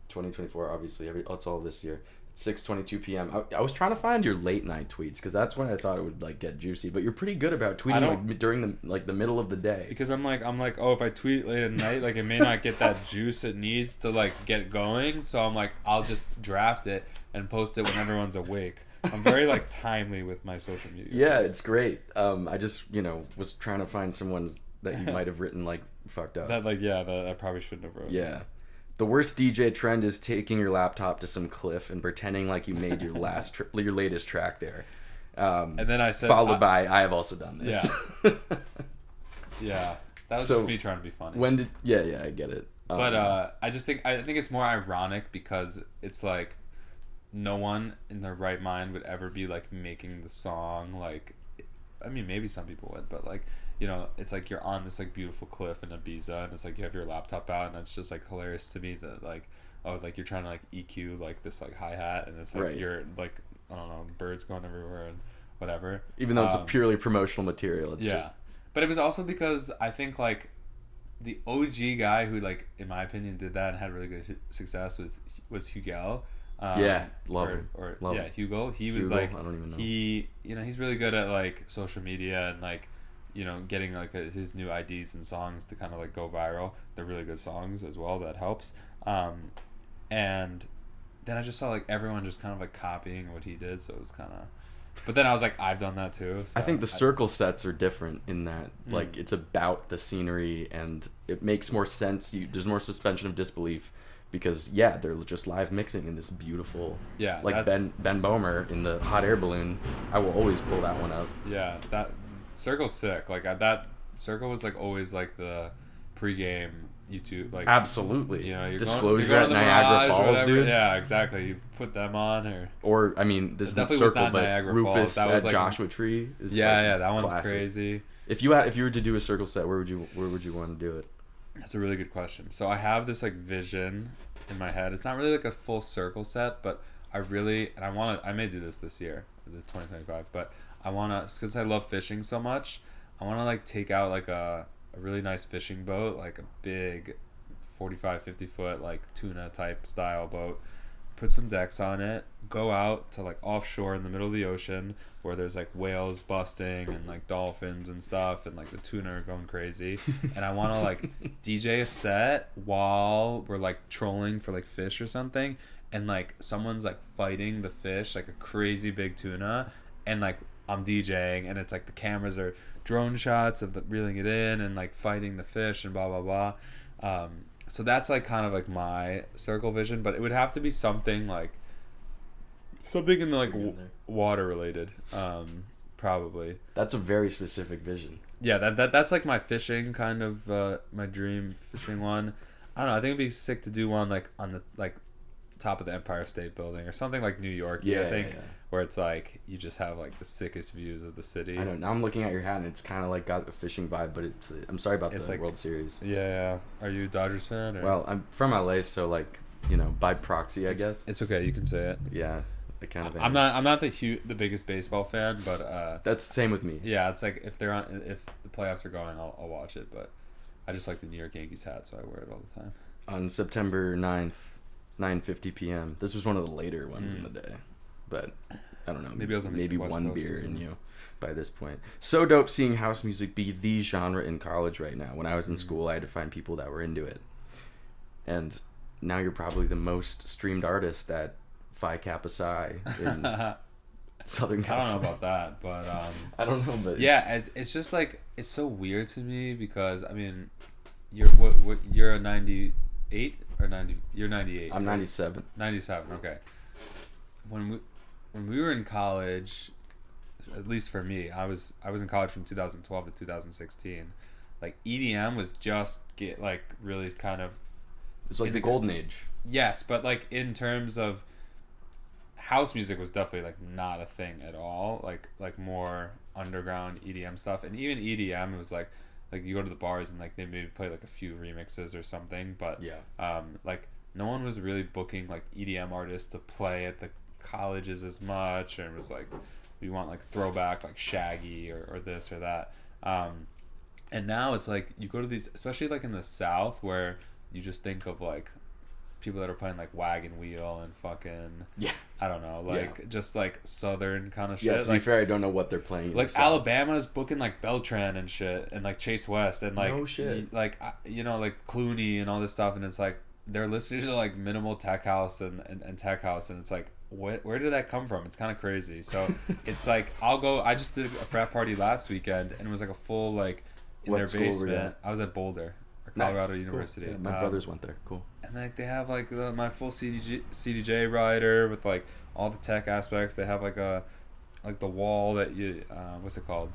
2024. Obviously, it's all this year. 6:22 p.m. I was trying to find your late night tweets because that's when I thought it would like get juicy. But you're pretty good about tweeting like during the middle of the day. Because I'm like, oh, if I tweet late at night, like it may not get that juice it needs to like get going. So I'm like, I'll just draft it and post it when everyone's awake. I'm very like timely with my social media. Yeah, it's great. I just was trying to find some ones that you might have written like fucked up. That I probably shouldn't have wrote. Yeah. The worst DJ trend is taking your laptop to some cliff and pretending like you made your your latest track there. And then I said, followed by, I have also done this. Yeah. Yeah. That was just me trying to be funny. I get it. But I think it's more ironic because it's like no one in their right mind would ever be like making the song. Like, I mean, maybe some people would, but like, it's like you're on this like beautiful cliff in Ibiza and it's like you have your laptop out and it's just like hilarious to me that like, oh, like you're trying to like EQ like this like hi-hat and it's like right. You're like, I don't know, birds going everywhere and whatever. Even though it's a purely promotional material, it's just... But it was also because I think like the OG guy who like in my opinion did that and had really good success was Hugel. Love him. Hugo. He was like, I don't even know. He's really good at like social media and like, getting like his new IDs and songs to kind of like go viral. They're really good songs as well. That helps. And then I just saw like everyone just kind of like copying what he did. So it was kind of, but then I was like, I've done that too. So I think the circle sets are different in that like it's about the scenery and it makes more sense. There's more suspension of disbelief. Because they're just live mixing in this beautiful, Ben Bomer in the hot air balloon. I will always pull that one up. Yeah, that Circle's sick. Like that Circle was like always like the pregame YouTube. Like absolutely, Disclosure you're going at Niagara Falls, dude. Yeah, exactly. You put them on, or I mean, this is not Circle, but Niagara Rufus Falls. That was at like, Joshua Tree. Is that one's classic. Crazy. If you were to do a Circle set, where would you want to do it? That's a really good question. So I have this like vision in my head. It's not really like a full Circle set, but I may do this year, the 2025, but I want to, because I love fishing so much, I want to like take out like a really nice fishing boat, like a big 45, 50 foot like tuna type style boat, put some decks on it, go out to like offshore in the middle of the ocean where there's like whales busting and like dolphins and stuff and like the tuna are going crazy, and I want to like DJ a set while we're like trolling for like fish or something, and like someone's like fighting the fish, like a crazy big tuna, and like I'm DJing and it's like the cameras are drone shots of reeling it in and like fighting the fish and blah blah blah. So that's like kind of like my Circle vision, but it would have to be something in the like water related, probably. That's a very specific vision. Yeah, that's like my fishing kind of my dream fishing one. I don't know. I think it'd be sick to do one like on the like top of the Empire State Building or something like New York. I think where it's like you just have like the sickest views of the city. I know. Now I'm looking at your hat and it's kind of like got a fishing vibe, but I'm sorry about the like, World Series. Yeah. Are you a Dodgers fan? Or? Well, I'm from LA, so like by proxy, I guess. It's okay. You can say it. Yeah. I kind of. I'm not the biggest baseball fan, but that's the same with me. Yeah, it's like if the playoffs are going, I'll watch it. But I just like the New York Yankees hat, so I wear it all the time. On September 9th, 9:50 p.m. This was one of the later ones in the day, but I don't know. Maybe I was maybe one beer in you by this point. So dope seeing house music be the genre in college right now. When I was in school, I had to find people that were into it, and now you're probably the most streamed artist at Phi Kappa Psi in Southern California. I don't know about that, but I don't know, but yeah, it's just like it's so weird to me because I mean, you're a 98 or 90? You're 98. I'm 97. 97. Okay. When we were in college, at least for me, I was in college from 2012 to 2016. Like EDM was just really kind of, it's like the golden age. yes, but like in terms of house music was definitely like not a thing at all, like more underground EDM stuff. And even EDM, it was like you go to the bars and like they maybe play like a few remixes or something, but like no one was really booking like EDM artists to play at the colleges as much, and it was like we want like throwback like Shaggy or this or that. And now it's like you go to these, especially like in the South, where you just think of like people that are playing like Wagon Wheel and fucking I don't know, like just like Southern kind of shit. Yeah, to be fair, I don't know what they're playing. Like Alabama's booking like Beltran and shit, and like Chase West and like no shit. Like like Clooney and all this stuff, and it's like they're listening to like minimal tech house and tech house, and it's like where did that come from? It's kind of crazy. So it's like I just did a frat party last weekend, and it was like a full like in what their school were you basement. at? I was at Boulder, Colorado Nice. University. Cool. Yeah, my brothers went there. Cool. And like they have like my full CDJ rider with like all the tech aspects. They have like the wall that you what's it called?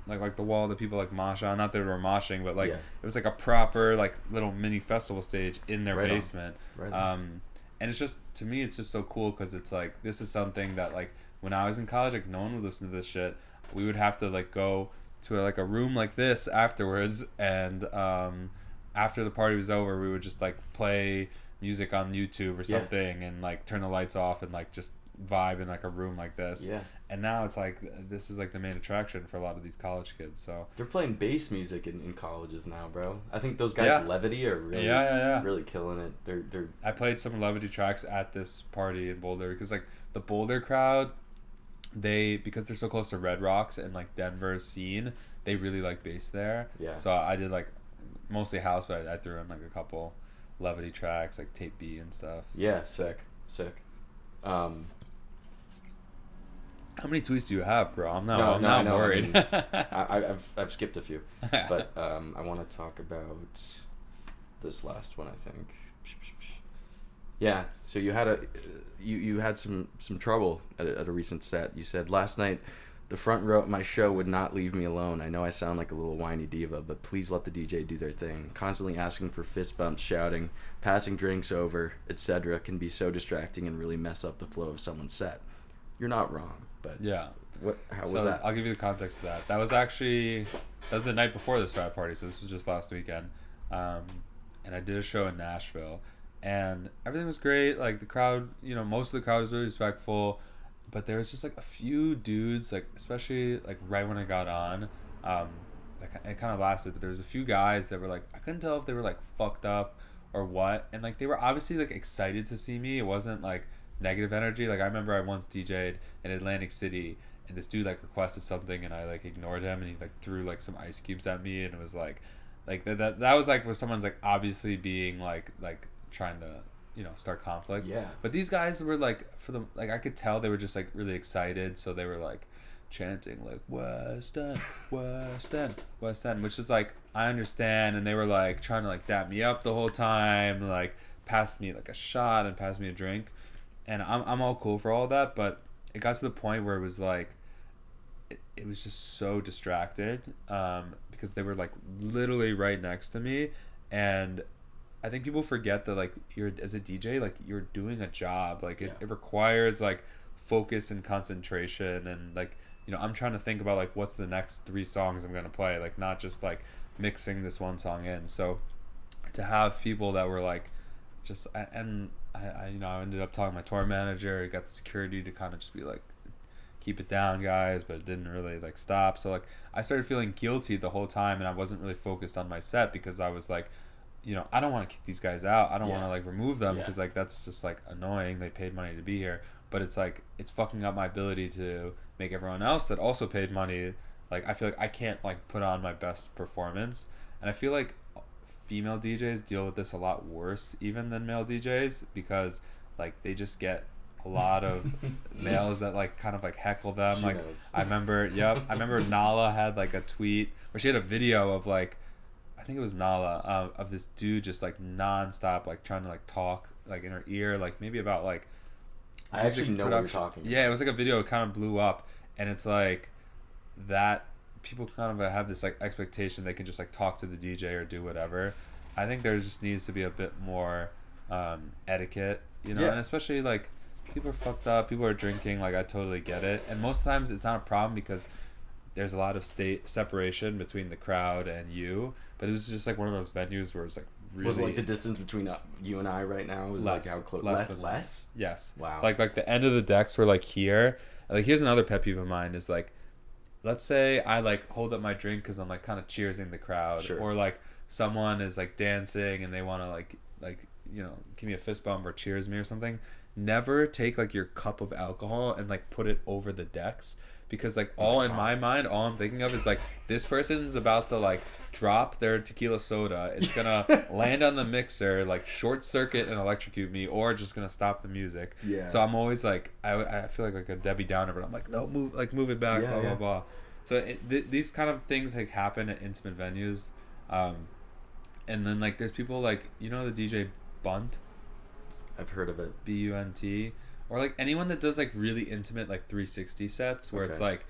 Like the wall that people like mosh on. Not that they were moshing, but like it was like a proper like little mini festival stage in their basement. Right on. And it's just, to me, it's just so cool because it's like this is something that like when I was in college, like no one would listen to this shit. We would have to like go to like a room like this afterwards, and after the party was over, we would just like play music on YouTube or something, and like turn the lights off and like just vibe in like a room like this. Yeah. And now it's like this is like the main attraction for a lot of these college kids. So they're playing bass music in colleges now, bro. I think those guys Levity are really really killing it. They're I played some Levity tracks at this party in Boulder because like the Boulder crowd, because they're so close to Red Rocks and like Denver's scene, they really like bass there. Yeah. So I did like mostly house, but I threw in like a couple Levity tracks, like Tape B and stuff. Yeah, sick. How many tweets do you have, bro? I'm not worried. I mean, I've skipped a few, but I want to talk about this last one. I think. Yeah. So you had you had some trouble at a recent set. You said last night, the front row at my show would not leave me alone. I know I sound like a little whiny diva, but please let the DJ do their thing. Constantly asking for fist bumps, shouting, passing drinks over, etc. can be so distracting and really mess up the flow of someone's set. You're not wrong, but how was that? I'll give you the context of that. That was the night before this frat party, so this was just last weekend. And I did a show in Nashville, and everything was great. Like the crowd, most of the crowd was really respectful, but there was just like a few dudes, like especially like right when I got on, like it kind of lasted, but there was a few guys that were like, I couldn't tell if they were like fucked up or what, and like they were obviously like excited to see me. It wasn't like negative energy. Like I remember I once DJ'd in Atlantic City, and this dude like requested something, and I like ignored him, and he like threw like some ice cubes at me, and it was like that was like where someone's like obviously being like trying to start conflict. Yeah. But these guys were like, I could tell they were just like really excited, so they were like chanting like Westend, Westend, Westend, which is like I understand, and they were like trying to like dap me up the whole time, like pass me like a shot and pass me a drink. And I'm all cool for all of that, but it got to the point where it was like, it was just so distracted, because they were like literally right next to me, and I think people forget that like you're as a DJ, like you're doing a job, like it requires like focus and concentration, and like I'm trying to think about like what's the next 3 songs I'm gonna play, like not just like mixing this one song in. So to have people that were like just and I ended up talking to my tour manager. Got the security to kind of just be like, keep it down, guys, but it didn't really like stop. So like I started feeling guilty the whole time, and I wasn't really focused on my set because I was like, I don't want to kick these guys out. I don't want to like remove them because like that's just like annoying. They paid money to be here, but it's like it's fucking up my ability to make everyone else that also paid money. Like I feel like I can't like put on my best performance, and I feel like female DJs deal with this a lot worse even than male DJs because like they just get a lot of males that like kind of like heckle them. She like knows. I remember Nala had like a tweet where she had a video of like, I think it was Nala, of this dude just like nonstop like trying to like talk like in her ear, like maybe about like I actually know what you're talking about. Yeah, it was like a video, it kind of blew up, and it's like that people kind of have this like expectation they can just like talk to the DJ or do whatever. I think there just needs to be a bit more etiquette, you know, and especially like people are fucked up, people are drinking, like I totally get it, and most times it's not a problem because there's a lot of state separation between the crowd and you, but it was just like one of those venues where it's like really... Was like the distance between you and I right now was less, like how close? Less? Yes. Wow. Like the end of the decks were like here. Like here's another pet peeve of mine is like, let's say I like hold up my drink because I'm like kind of cheersing the crowd, sure. Or like someone is like dancing and they want to like you know, give me a fist bump or cheers me or something. Never take like your cup of alcohol and like put it over the decks, because like all in my mind, all I'm thinking of is like this person's about to like drop their tequila soda. It's gonna land on the mixer, like short circuit and electrocute me, or just gonna stop the music. Yeah. So I'm always like I feel like a Debbie Downer, but I'm like, no, move it back, blah blah blah. So these kind of things like happen at intimate venues, and then like there's people like, you know, the DJ Bunt. I've heard of it. Bunt, or like anyone that does like really intimate like 360 sets where it's like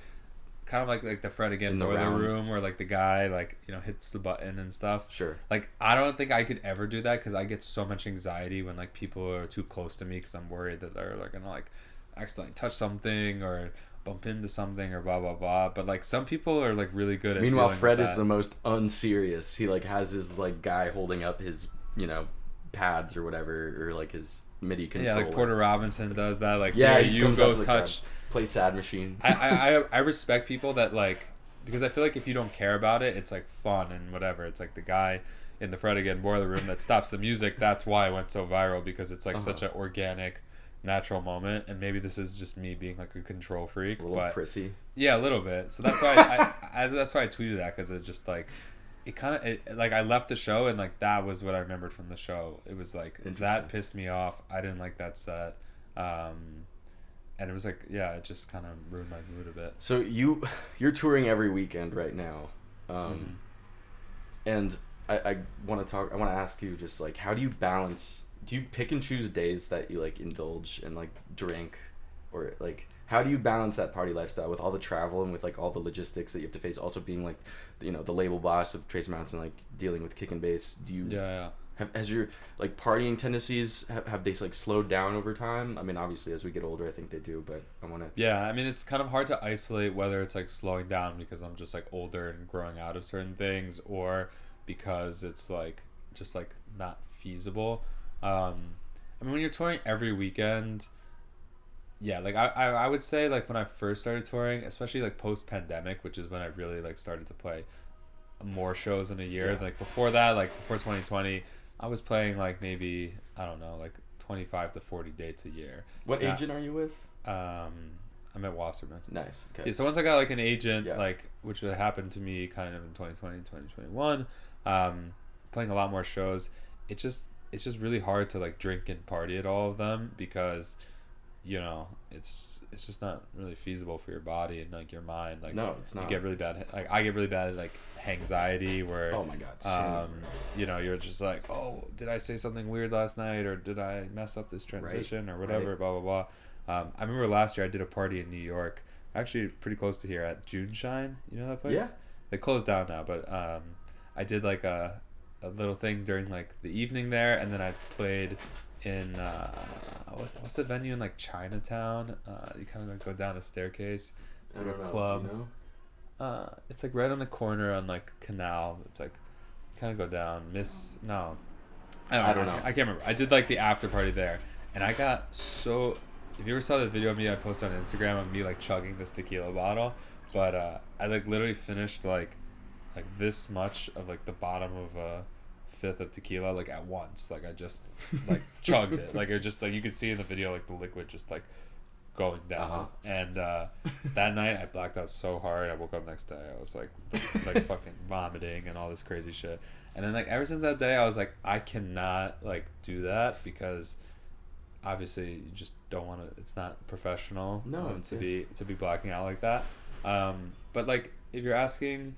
kind of like the Fred again boiler room where like the guy like, you know, hits the button and stuff. Sure. Like I don't think I could ever do that because I get so much anxiety when like people are too close to me because I'm worried that they're like gonna like accidentally touch something or bump into something or blah blah blah. But like some people are like really good at Meanwhile, dealing Fred with is that. the most unserious. He like has his like guy holding up his, you know, pads or whatever, or like his MIDI controller. Yeah, like Porter Robinson does that. Like, yeah, you go touch. Play Sad Machine. I respect people that like, because I feel like if you don't care about it, it's like fun and whatever. It's like the guy in the Fred again boiler room that stops the music. That's why it went so viral, because it's like such an organic, natural moment. And maybe this is just me being like a control freak, a little prissy. Yeah, a little bit. So that's why that's why I tweeted that, because it just like. It kind of like I left the show and like that was what I remembered from the show. It was like that pissed me off. I didn't like that set, and it was like it just kind of ruined my mood a bit. So you're touring every weekend right now, and I want to ask you just like, how do you balance? Do you pick and choose days that you like indulge and like drink, or like how do you balance that party lifestyle with all the travel and with like all the logistics that you have to face? Also being like, you know, the label boss of Trace Amounts and like dealing with kick and bass. Do you has your like partying tendencies have they like slowed down over time? I mean, obviously as we get older, I think they do, but I want to. Yeah, I mean, it's kind of hard to isolate whether it's like slowing down because I'm just like older and growing out of certain things, or because it's like just like not feasible. I mean, when you're touring every weekend. Yeah, like I would say like when I first started touring, especially like post-pandemic, which is when I really like started to play more shows in a year. Yeah. Like before that, like before 2020, I was playing like maybe, I don't know, like 25 to 40 dates a year. What agent are you with? I'm at Wasserman. Nice. Okay. Yeah, so once I got like an agent, like which happened to me kind of in 2020, 2021, playing a lot more shows, it's just really hard to like drink and party at all of them because, you know, it's just not really feasible for your body and like your mind. Like, no, it's not. You get really bad. Like I get really bad like anxiety where. Oh my god. You know, you're just like, oh, did I say something weird last night, or did I mess up this transition, or whatever, blah blah blah. I remember last year I did a party in New York, actually pretty close to here at June Shine. You know that place? Yeah. They closed down now, but I did like a little thing during like the evening there, and then I played in what's the venue in like Chinatown? You kind of like go down a staircase. It's like a club. Do you know? It's like right on the corner on like Canal. It's like kind of go down. I don't know. I can't remember. I did like the after party there, and I got so. If you ever saw the video of me I posted on Instagram of me like chugging this tequila bottle, but I like literally finished like this much of like the bottom of a fifth of tequila like at once. Like I just like chugged it. Like it just like you could see in the video like the liquid just like going down. And that night I blacked out so hard. I woke up next day. I was like fucking vomiting and all this crazy shit. And then like ever since that day I was like, I cannot like do that because obviously you just don't want to. It's not professional. No, to be blacking out like that. But like if you're asking,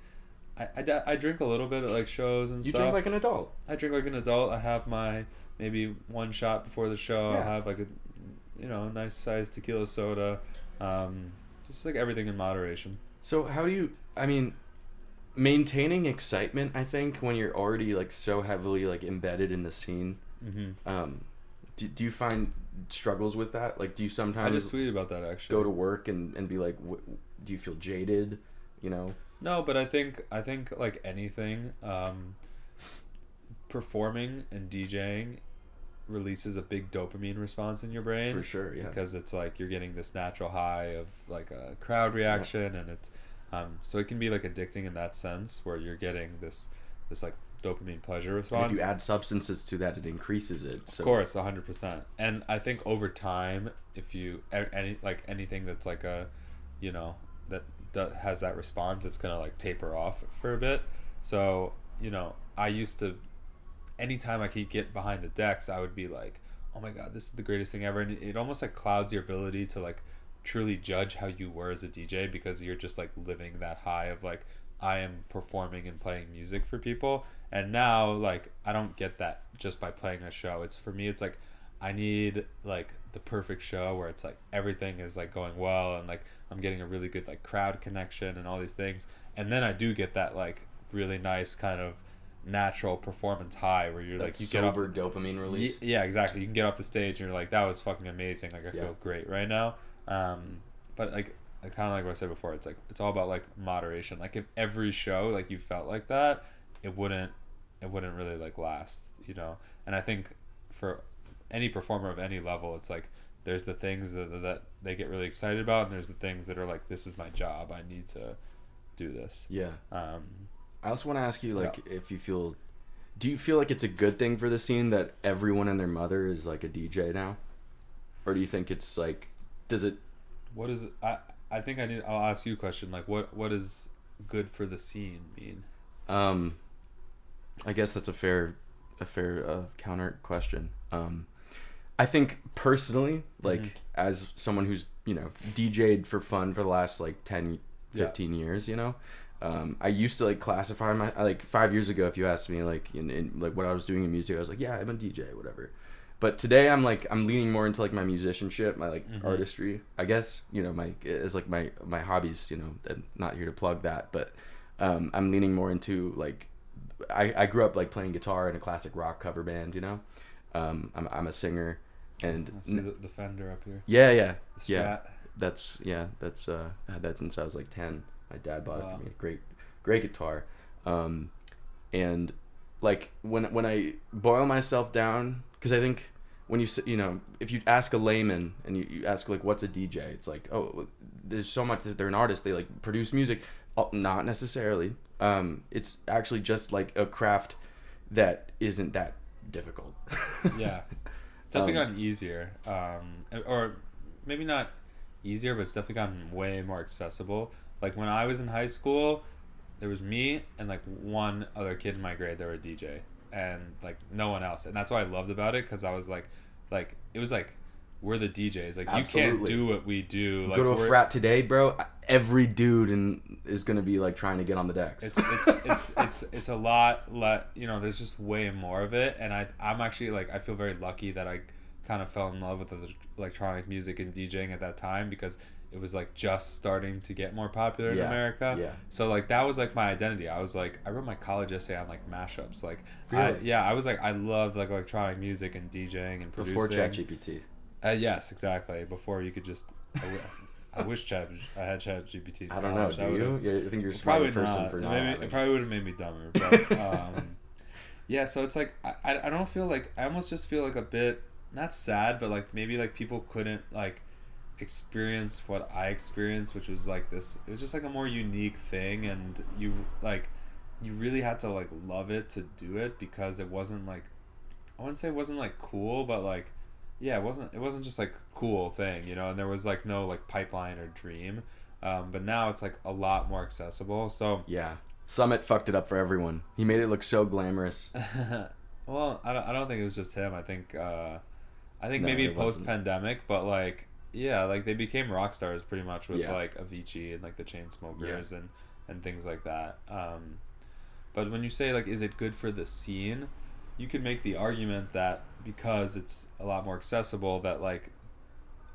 I drink a little bit at like shows and stuff. You drink like an adult. I drink like an adult. I have my maybe one shot before the show. I'll have like a nice sized tequila soda. Just like everything in moderation. So how do you, I mean, maintaining excitement, I think, when you're already like so heavily like embedded in the scene, do you find struggles with that? Like, do you sometimes I just tweeted about that actually. go to work and be like, do you feel jaded, you know? No, but I think like anything, performing and DJing releases a big dopamine response in your brain. For sure, yeah. Because it's like you're getting this natural high of like a crowd reaction, and it's so it can be like addicting in that sense, where you're getting this like dopamine pleasure response. And if you add substances to that, it increases it. So. Of course, 100%. And I think over time, if you anything that's like a, you know, that has that response, it's gonna like taper off for a bit. So, you know, I used to, anytime I could get behind the decks, I would be like, oh my god, this is the greatest thing ever. And it almost like clouds your ability to like truly judge how you were as a DJ, because you're just like living that high of like, I am performing and playing music for people. And now like I don't get that just by playing a show. It's, for me, it's like I need like the perfect show where it's like everything is like going well, and like I'm getting a really good like crowd connection and all these things. And then I do get that like really nice kind of natural performance high where you're that like, you get off the dopamine release. Yeah, exactly. You can get off the stage and you're like, that was fucking amazing. Like I feel great right now. But like kind of like what I said before, it's like it's all about like moderation. Like if every show like you felt like that, it wouldn't really like last, you know. And I think for any performer of any level, it's like there's the things that they get really excited about, and there's the things that are like, this is my job, I need to do this. Yeah. I also want to ask you, like, if you feel, do you feel like it's a good thing for the scene that everyone and their mother is like a DJ now, or do you think it's like, does it? What is it? I think I'll ask you a question. Like, what does good for the scene mean? I guess that's a fair counter question. I think personally, like as someone who's, you know, DJ'd for fun for the last like 10, 15 years, you know, I used to like classify my, like 5 years ago, if you asked me like in like what I was doing in music, I was like, yeah, I'm a DJ, whatever. But today I'm leaning more into like my musicianship, my like artistry, I guess, you know, it's like my hobbies, you know, and not here to plug that, but I'm leaning more into like, I grew up like playing guitar in a classic rock cover band, you know. I'm a singer, and I see the Fender up here. Yeah. The Strat. That's I had that since I was like 10. My dad bought it for me. Great guitar. And like when I boil myself down, because I think when you know, if you ask a layman and you ask like what's a DJ, it's like, oh, there's so much that they're an artist, they like produce music. Not necessarily. It's actually just like a craft that isn't that difficult. Yeah, it's definitely gotten easier, or maybe not easier, but it's definitely gotten way more accessible. Like when I was in high school, there was me and like one other kid in my grade that were a DJ, and like no one else. And that's what I loved about it, because I was like it was like, we're the DJs. Like, absolutely, you can't do what we do. Like, go to a frat today, bro. Every dude is gonna be like trying to get on the decks. It's a lot. You know, there's just way more of it, and I'm actually like, I feel very lucky that I kind of fell in love with electronic music and DJing at that time, because it was like just starting to get more popular in America. Yeah. So like that was like my identity. I was like, I wrote my college essay on like mashups. Like, really? I was like, I loved like electronic music and DJing and producing. Before ChatGPT. Yes, exactly. Before you could just, I wish I had ChatGPT. I don't know. Do you? Yeah, I think you're a smart person for not. It probably would have made me dumber. But yeah, so it's like I don't feel like, I almost just feel like a bit, not sad, but like maybe like people couldn't like experience what I experienced, which was like this. It was just like a more unique thing, and you really had to like love it to do it, because it wasn't like, I wouldn't say it wasn't like cool, but like, yeah, it wasn't just like cool thing, you know, and there was like no like pipeline or dream, but now it's like a lot more accessible. So yeah, Summit fucked it up for everyone. He made it look so glamorous. Well, I don't think it was just him. I think maybe post pandemic, but like, yeah, like they became rock stars pretty much with like Avicii and like the Chainsmokers and things like that. But when you say like, is it good for the scene? You could make the argument that because it's a lot more accessible, that like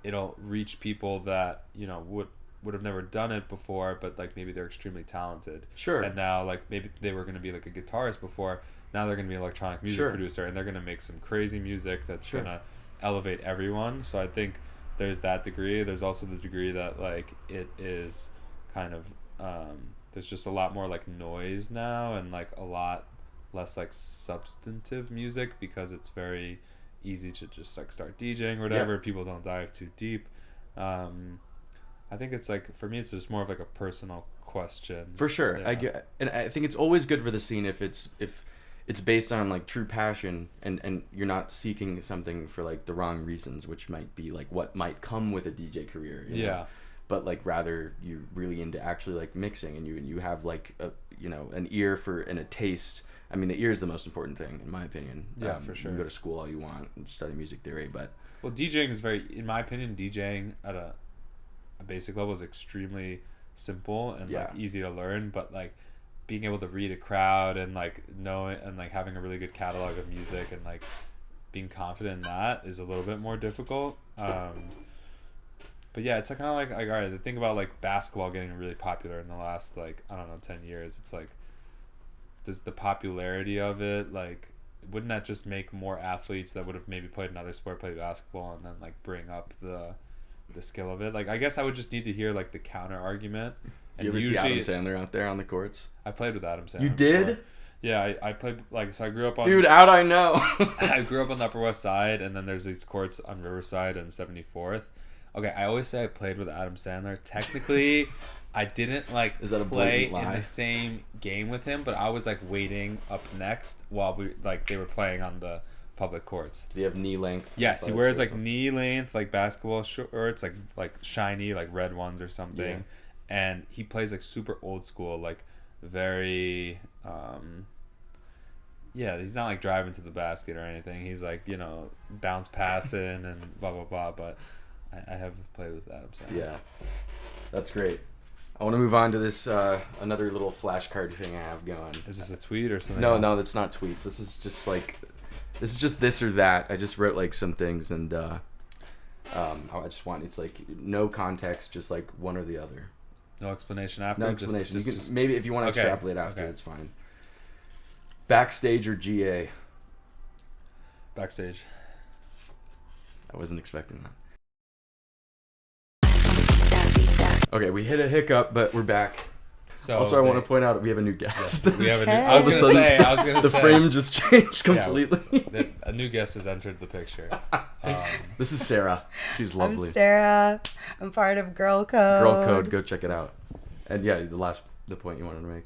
it'll reach people that, you know, would have never done it before, but like maybe they're extremely talented. Sure. And now like maybe they were going to be like a guitarist before. Now they're going to be an electronic music producer, and they're going to make some crazy music that's going to elevate everyone. So I think there's that degree. There's also the degree that like it is kind of there's just a lot more like noise now, and like a lot less like substantive music, because it's very easy to just like start DJing or whatever. People don't dive too deep. I think it's like, for me, it's just more of like a personal question. For sure. And I think it's always good for the scene if it's based on like true passion, and you're not seeking something for like the wrong reasons, which might be like what might come with a DJ career. You know? But like rather you're really into actually like mixing, and you have like a, you know, an ear for and a taste. I mean, the ear is the most important thing in my opinion. Yeah, for sure. You can go to school all you want and study music theory, but well, DJing is very, in my opinion, DJing at a basic level is extremely simple and like easy to learn, but like being able to read a crowd and like knowing and like having a really good catalog of music and like being confident in that is a little bit more difficult. But yeah, it's like kind of like all right, the thing about like basketball getting really popular in the last like, I don't know, 10 years, it's like, does the popularity of it, like, wouldn't that just make more athletes that would have maybe played another sport play basketball, and then like bring up the skill of it? Like, I guess I would just need to hear like the counter argument. And you ever see Adam Sandler out there on the courts? I played with Adam Sandler. You did? Before. Yeah, I played, like, so I grew up on... Dude, out I know. I grew up on the Upper West Side, and then there's these courts on Riverside and 74th. Okay, I always say I played with Adam Sandler. Technically, I didn't, like, play in the same game with him, but I was, like, waiting up next while they were playing on the public courts. Do you have knee length? Yes, he wears, like, knee length, like, basketball shorts, like shiny, like, red ones or something. Yeah. And he plays, like, super old school, like, very... yeah, he's not like driving to the basket or anything. He's like, you know, bounce passing and blah, blah, blah. But I have played with Adam Sandler. Yeah, that's great. I want to move on to this, another little flashcard thing I have going. Is this a tweet or something? No, that's not tweets. This is just like, this or that. I just wrote like some things, and I just want, it's like no context, just like one or the other. No explanation after? No explanation. Just maybe if you want to extrapolate after, it's fine. Backstage or GA? Backstage. I wasn't expecting that. Okay, we hit a hiccup, but we're back. So also, I want to point out we have a new guest. We have a new, I was gonna say. The frame just changed completely. Yeah, a new guest has entered the picture. This is Sarah. She's lovely. I'm Sarah. I'm part of Girl Code. Girl Code, go check it out. And yeah, the point you wanted to make.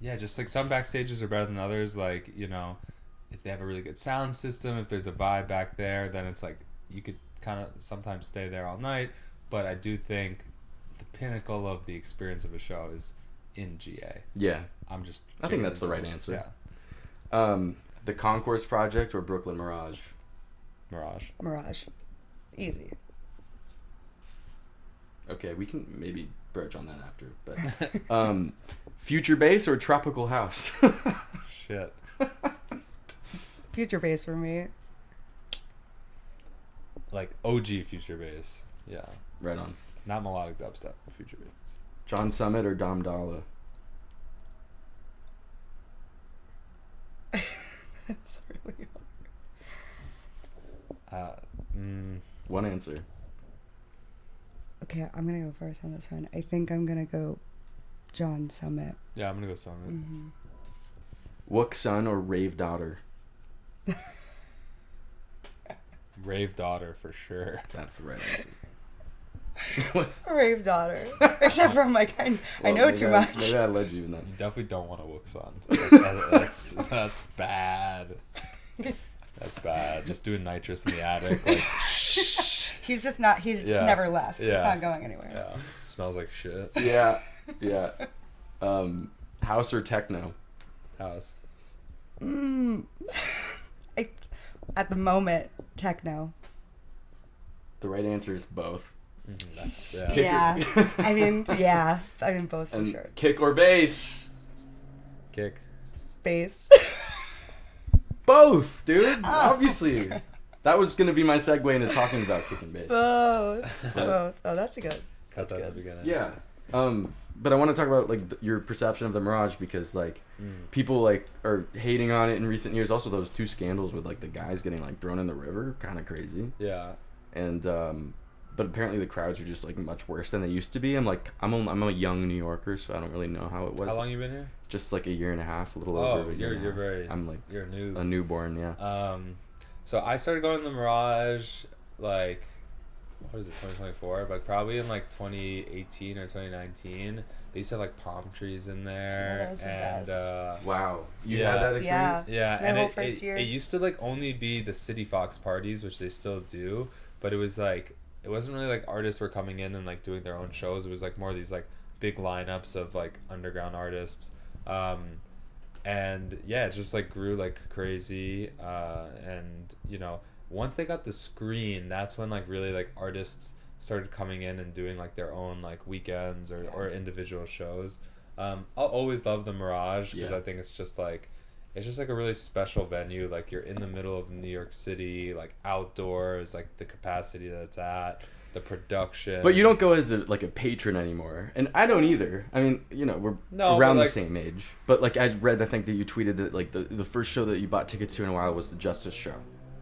Yeah, just like some backstages are better than others. Like, you know, if they have a really good sound system, if there's a vibe back there, then it's like you could kind of sometimes stay there all night. But I do think the pinnacle of the experience of a show is in GA. Yeah. I think that's the right answer. Yeah. The Concourse Project or Brooklyn Mirage? Mirage. Easy. Okay, we can maybe broach on that after. But Future Bass or Tropical House? Shit. Future Bass for me. Like OG Future Bass. Yeah. Right on. Not melodic dubstep, Future Bass. John Summit or Dom Dalla? That's really hard. One answer. Okay, I'm going to go first on this one. I think I'm going to go John Summit. Yeah, I'm going to go Summit. Mm-hmm. Wook Son or Rave Daughter? Rave Daughter for sure. That's the right answer. Rave Daughter. Except for I know too much. Maybe I led you in that. You definitely don't want a Wook Son. That's bad. That's bad. Just doing nitrous in the attic. Like, he's just never left. He's not going anywhere. Yeah. It smells like shit. Yeah. Yeah. House or techno? House. At the moment, techno. The right answer is both. Yeah. I mean both for sure. Kick or bass? Kick. Bass. Both, dude. Obviously. That was going to be my segue into talking about kick and bass. Both. Oh, that's a good. Cut That's that at good. the beginning. Yeah. But I want to talk about like your perception of the Mirage, because like people like are hating on it in recent years. Also, those 2 scandals with like the guys getting like thrown in the river, kind of crazy. Yeah. And but apparently the crowds are just like much worse than they used to be. I'm a young New Yorker, so I don't really know how it was. How long you been here? Just like a year and a half, a little over. You're new. A newborn, yeah. So I started going to the Mirage like, what is it, 2024? Like probably in like 2018 or 2019. They used to have like palm trees in there. Yeah, that was the best. Wow, you Yeah. had that experience? Yeah, My and whole first year. it used to like only be the City Fox parties, which they still do, but it was like, it wasn't really like artists were coming in and like doing their own shows. It was like more of these like big lineups of like underground artists. And yeah, it just like grew like crazy. And you know, once they got the screen, that's when like really like artists started coming in and doing like their own like weekends or individual shows. I'll always love the Mirage because I think it's just like a really special venue. Like you're in the middle of New York City, like outdoors, like the capacity that it's at, the production. But you don't go as a patron anymore, and I don't either. I mean, you know, we're around the same age. But like I think that you tweeted that like the first show that you bought tickets to in a while was the Justice show.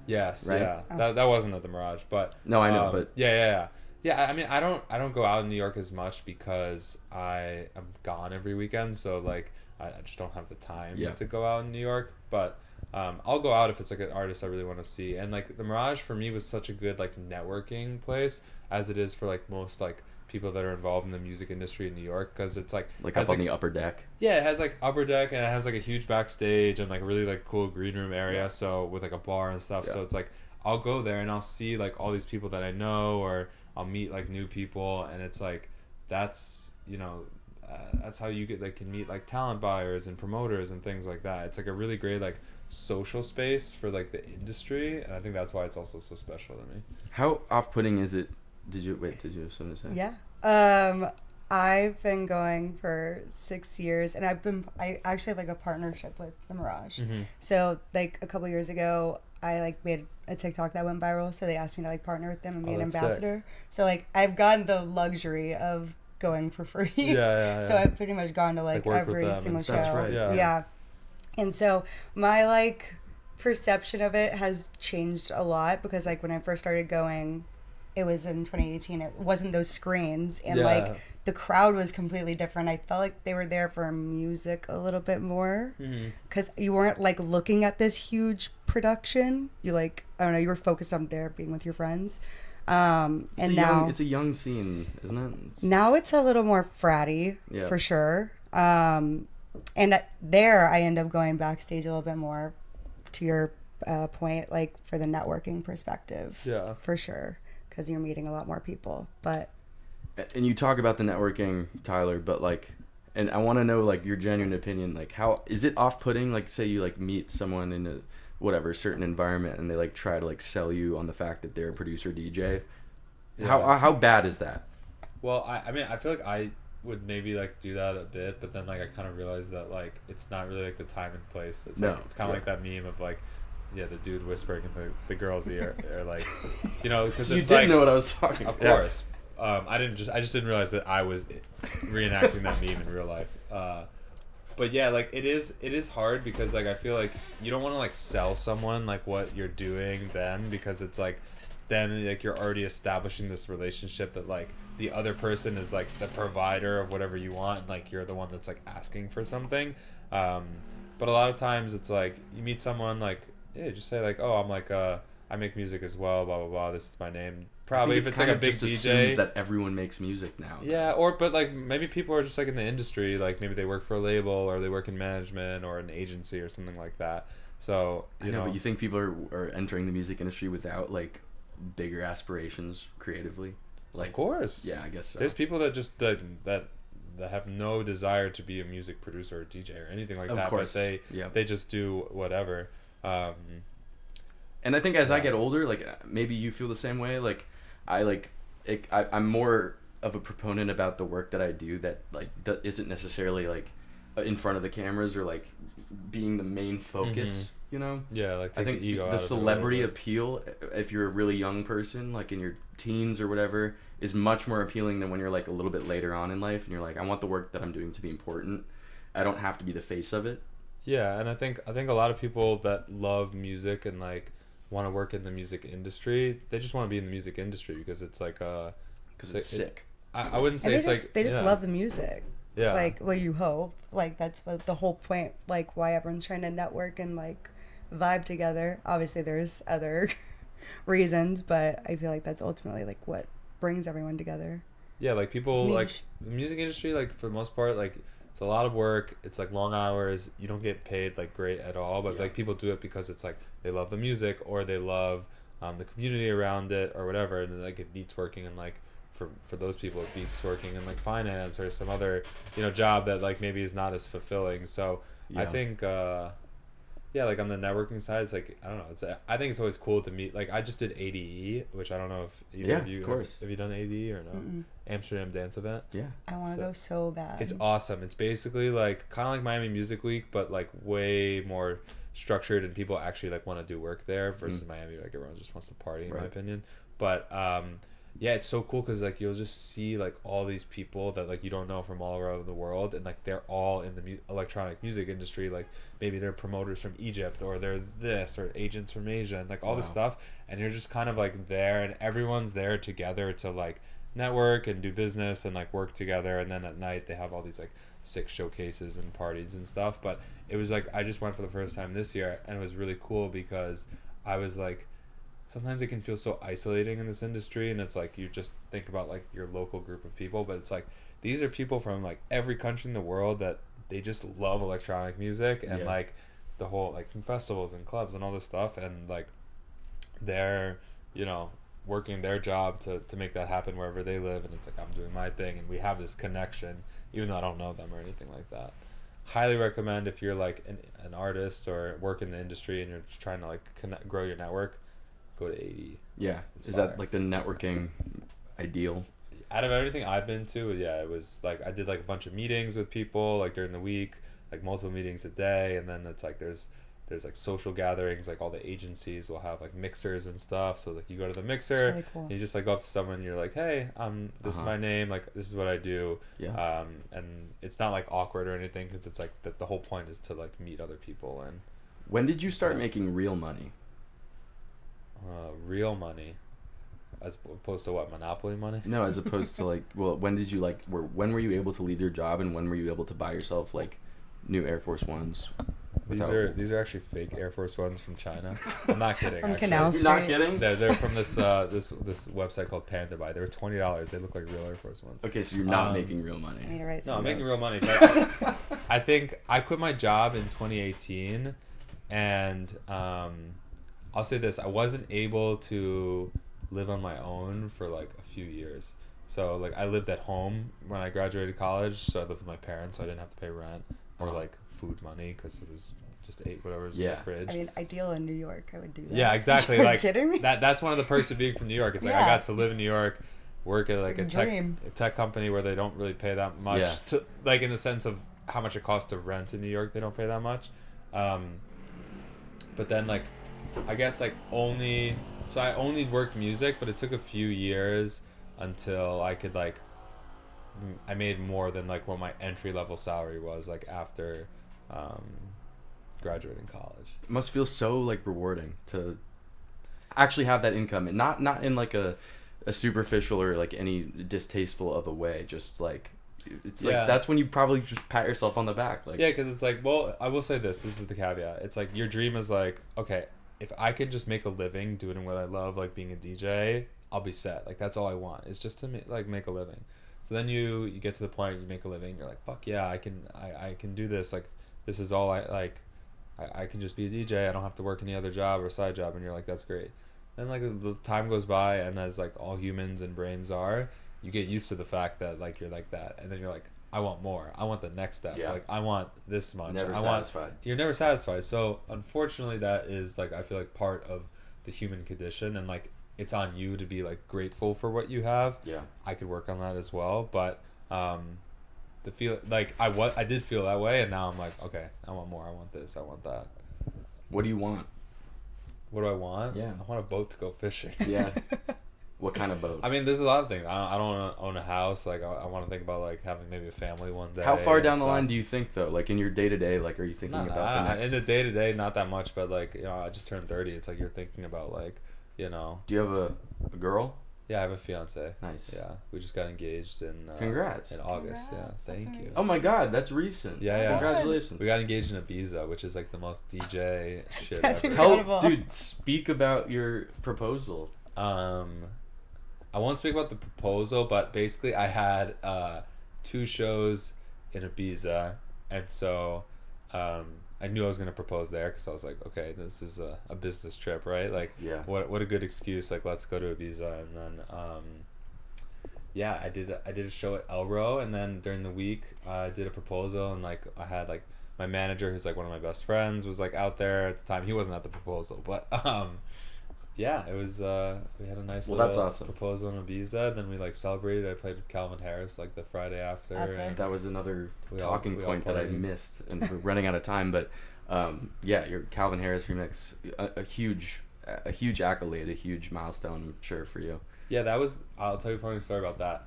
Yes, right? Yeah, that wasn't at the Mirage, but no, I know, but yeah. I mean, I don't go out in New York as much because I am gone every weekend, so like I just don't have the time to go out in New York. But I'll go out if it's like an artist I really want to see. And like the Mirage for me was such a good like networking place, as it is for like most like people that are involved in the music industry in New York, because it's like up on the upper deck. Yeah, it has like upper deck, and it has like a huge backstage and like a really like cool green room area. So with like a bar and stuff. So it's like I'll go there and I'll see like all these people that I know, or I'll meet like new people, and it's like that's, you know, that's how you can meet like talent buyers and promoters and things like that. It's like a really great like social space for like the industry, and I think that's why it's also so special to me. How off-putting is it? Did you have something to say? Yeah. I've been going for 6 years, and I actually have like a partnership with the Mirage. So like a couple years ago, I like made a TikTok that went viral, so they asked me to like partner with them and be an ambassador. Sick. So like I've gotten the luxury of going for free. Yeah. So I've pretty much gone to like every single show. That's right. Yeah. And so my like perception of it has changed a lot, because like when I first started going, it was in 2018. It wasn't those screens, and like the crowd was completely different. I felt like they were there for music a little bit more, because you weren't like looking at this huge production. You like, I don't know, you were focused on there being with your friends. And now it's a young scene, isn't it? Now it's a little more fratty, for sure. And there I end up going backstage a little bit more, to your point, like for the networking perspective. Yeah, for sure, because you're meeting a lot more people. But and you talk about the networking, Tyler, but like, and I want to know like your genuine opinion. Like, how is it off-putting? Like, say you like meet someone in a certain environment, and they like try to like sell you on the fact that they're a producer DJ. How bad is that? Well, I mean, I feel like I would maybe like do that a bit, but then like I kind of realized that like it's not really like the time and place. It's like it's kind of like that meme of like, the dude whispering in the girl's ear, or like, you know, because you didn't know what I was talking about. Of course. I just didn't realize that I was reenacting that meme in real life. But yeah, like it is hard, because like I feel like you don't want to like sell someone like what you're doing then, because it's like then like you're already establishing this relationship that like the other person is like the provider of whatever you want, and like you're the one that's like asking for something. But a lot of times it's like you meet someone like, just say like, oh, I'm like I make music as well, blah blah blah, this is my name. Probably if it's like a big DJ, that everyone makes music now. Yeah, but like maybe people are just like in the industry, like maybe they work for a label, or they work in management or an agency or something like that. So you know, but you think people are entering the music industry without like bigger aspirations creatively? Like, of course. Yeah, I guess so. There's people that just that have no desire to be a music producer or DJ or anything like that. Of course. But they just do whatever. And I think as I get older, like maybe you feel the same way. Like I'm more of a proponent about the work that I do that like that isn't necessarily like in front of the cameras or like being the main focus. You know? Yeah, like I think the celebrity appeal, if you're a really young person, like in your teens or whatever, is much more appealing than when you're like a little bit later on in life and you're like, I want the work that I'm doing to be important. I don't have to be the face of it. Yeah, and I think a lot of people that love music and like want to work in the music industry, they just want to be in the music industry because it's like because it's sick. I wouldn't say and it's like they just love the music. Yeah. Like, well, you hope. Like, that's what the whole point, like, why everyone's trying to network and, like, vibe together. Obviously, there's other reasons, but I feel like that's ultimately, like, what brings everyone together. Yeah, like, people, like, the music industry, like, for the most part, like, it's a lot of work. It's, like, long hours. You don't get paid, like, great at all. But, like, people do it because it's, like, they love the music or they love the community around it or whatever. And, like, it beats working in, like, for those people it beats working in like finance or some other job that like maybe is not as fulfilling. So I think like on the networking side, it's like I don't know, I think it's always cool to meet. Like I just did ADE, which I don't know if either of you of course. Have you done ADE or no? Mm-mm. Amsterdam Dance Event. I want to go so bad. It's awesome. It's basically like kind of like Miami Music Week, but like way more structured, and people actually like want to do work there versus Miami, like everyone just wants to party in my opinion. But yeah, it's so cool because like you'll just see like all these people that like you don't know from all around the world, and like they're all in the electronic music industry. Like maybe they're promoters from Egypt, or they're this, or agents from Asia, and like all this stuff. And you're just kind of like there, and everyone's there together to like network and do business and like work together. And then at night they have all these like sick showcases and parties and stuff. But it was like I just went for the first time this year, and it was really cool because I was like, sometimes it can feel so isolating in this industry, and it's like you just think about like your local group of people, but it's like these are people from like every country in the world that they just love electronic music and like the whole like festivals and clubs and all this stuff, and like they're working their job to make that happen wherever they live, and it's like I'm doing my thing, and we have this connection even though I don't know them or anything like that. Highly recommend if you're like an artist or work in the industry and you're just trying to like grow your network, go to AD. Yeah. Is that like the networking ideal? Out of everything I've been to, yeah, it was like I did like a bunch of meetings with people like during the week, like multiple meetings a day, and then it's like there's like social gatherings, like all the agencies will have like mixers and stuff, so like you go to the mixer, really cool. And you just like go up to someone and you're like, hey, this is my name, like this is what I do, and it's not like awkward or anything because it's like the whole point is to like meet other people. And when did you start making real money? Real money, as opposed to what, Monopoly money? No, as opposed to like, well, when did you like? When were you able to leave your job, and when were you able to buy yourself like new Air Force Ones? These are actually fake Air Force Ones from China. I'm not kidding. From actually. Canal You're Street. not kidding? They're from this website called Panda Buy. They were $20. They look like real Air Force Ones. Okay, so you're not making real money. I need to write No, some I'm making real money. notes. But I think I quit my job in 2018, and I'll say this: I wasn't able to live on my own for like a few years. So like I lived at home when I graduated college, so I lived with my parents, so I didn't have to pay rent or like food money because it was just ate whatever was in the fridge. I mean, ideal in New York, I would do that. Yeah, exactly. Are you like kidding me? that's one of the perks of being from New York. It's like I got to live in New York, work at like a tech company where they don't really pay that much. Yeah. To like in the sense of how much it costs to rent in New York, they don't pay that much. But then like I guess like I only worked music, but it took a few years until I could like I made more than like what my entry level salary was like after graduating college. It must feel so like rewarding to actually have that income, and not in like a superficial or like any distasteful of a way. Just like it's like that's when you probably just pat yourself on the back. Like because it's like, well, I will say this is the caveat. It's like your dream is like, okay, if I could just make a living doing what I love, like being a DJ, I'll be set. Like that's all I want. It's just to make a living. So then you get to the point you make a living. You're like, fuck yeah, I can do this. Like this is all I like. I can just be a DJ. I don't have to work any other job or side job. And you're like, that's great. Then like the time goes by, and as like all humans and brains are, you get used to the fact that like you're like that, and then you're like, I want more. I want the next step. Yeah. Like I want this much. Never satisfied. You're never satisfied. So unfortunately, that is like I feel like part of the human condition, and like it's on you to be like grateful for what you have. Yeah. I could work on that as well, but the feel like I did feel that way, and now I'm like, okay, I want more. I want this. I want that. What do you want? What do I want? Yeah. I want a boat to go fishing. Yeah. What kind of boat? I mean, there's a lot of things. I don't want to own a house. Like, I want to think about, like, having maybe a family one day. How far down the stuff. line do you think, though? Like, in your day-to-day, like, are you thinking about the next... In the day-to-day, not that much, but, like, you know, I just turned 30. It's like you're thinking about, like, you know... Do you have a girl? Yeah, I have a fiance. Nice. Yeah, we just got engaged in... Congrats. In August, Congrats. yeah. Thank you. Oh, my God, that's recent. Yeah. Congratulations. We got engaged in Ibiza, which is, like, the most DJ shit That's ever. incredible. Dude, speak about your proposal. I won't speak about the proposal, but basically I had 2 shows in Ibiza, and so I knew I was going to propose there because I was like, okay, this is a business trip, right? Like, Yeah. what a good excuse, like, let's go to Ibiza. And then I did a show at Elro, and then during the week I did a proposal, and like I had like my manager, who's like one of my best friends, was like out there at the time. He wasn't at the proposal, but yeah, it was we had a nice Well, little that's awesome. proposal in Ibiza. Then we like celebrated. I played with Calvin Harris like the Friday after. Okay. And That was another we talking all point that I partied. missed, and we're running out of time. But yeah, your Calvin Harris remix, a huge accolade, a huge milestone, I'm sure, for you. Yeah, that was. I'll tell you a funny story about that.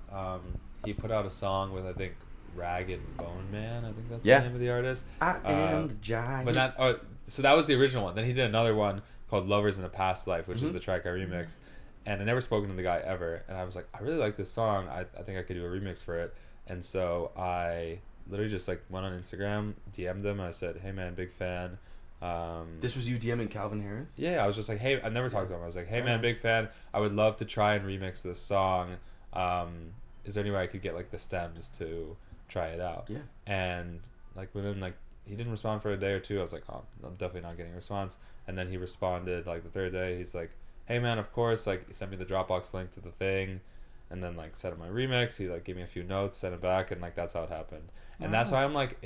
He put out a song with, I think, Rag and Bone Man. I think that's Yeah. the name of the artist. I am the giant. But not. Oh, so that was the original one. Then he did another one called Lovers in a Past Life, which is the track I remixed. And I never spoken to the guy ever. And I was like, I really like this song. I think I could do a remix for it. And so I literally just like went on Instagram, DM'd him. I said, hey man, big fan. This was you DMing Calvin Harris? Yeah, I was just like, hey, I never talked to him. I was like, hey man, big fan. I would love to try and remix this song. Is there any way I could get like the stems to try it out? Yeah. And like within like, he didn't respond for a day or two. I was like, oh, I'm definitely not getting a response. And then he responded like the third day. He's like, hey man, of course. Like, he sent me the Dropbox link to the thing, and then like set up my remix. He like gave me a few notes, sent it back, and like that's how it happened. And that's why I'm like,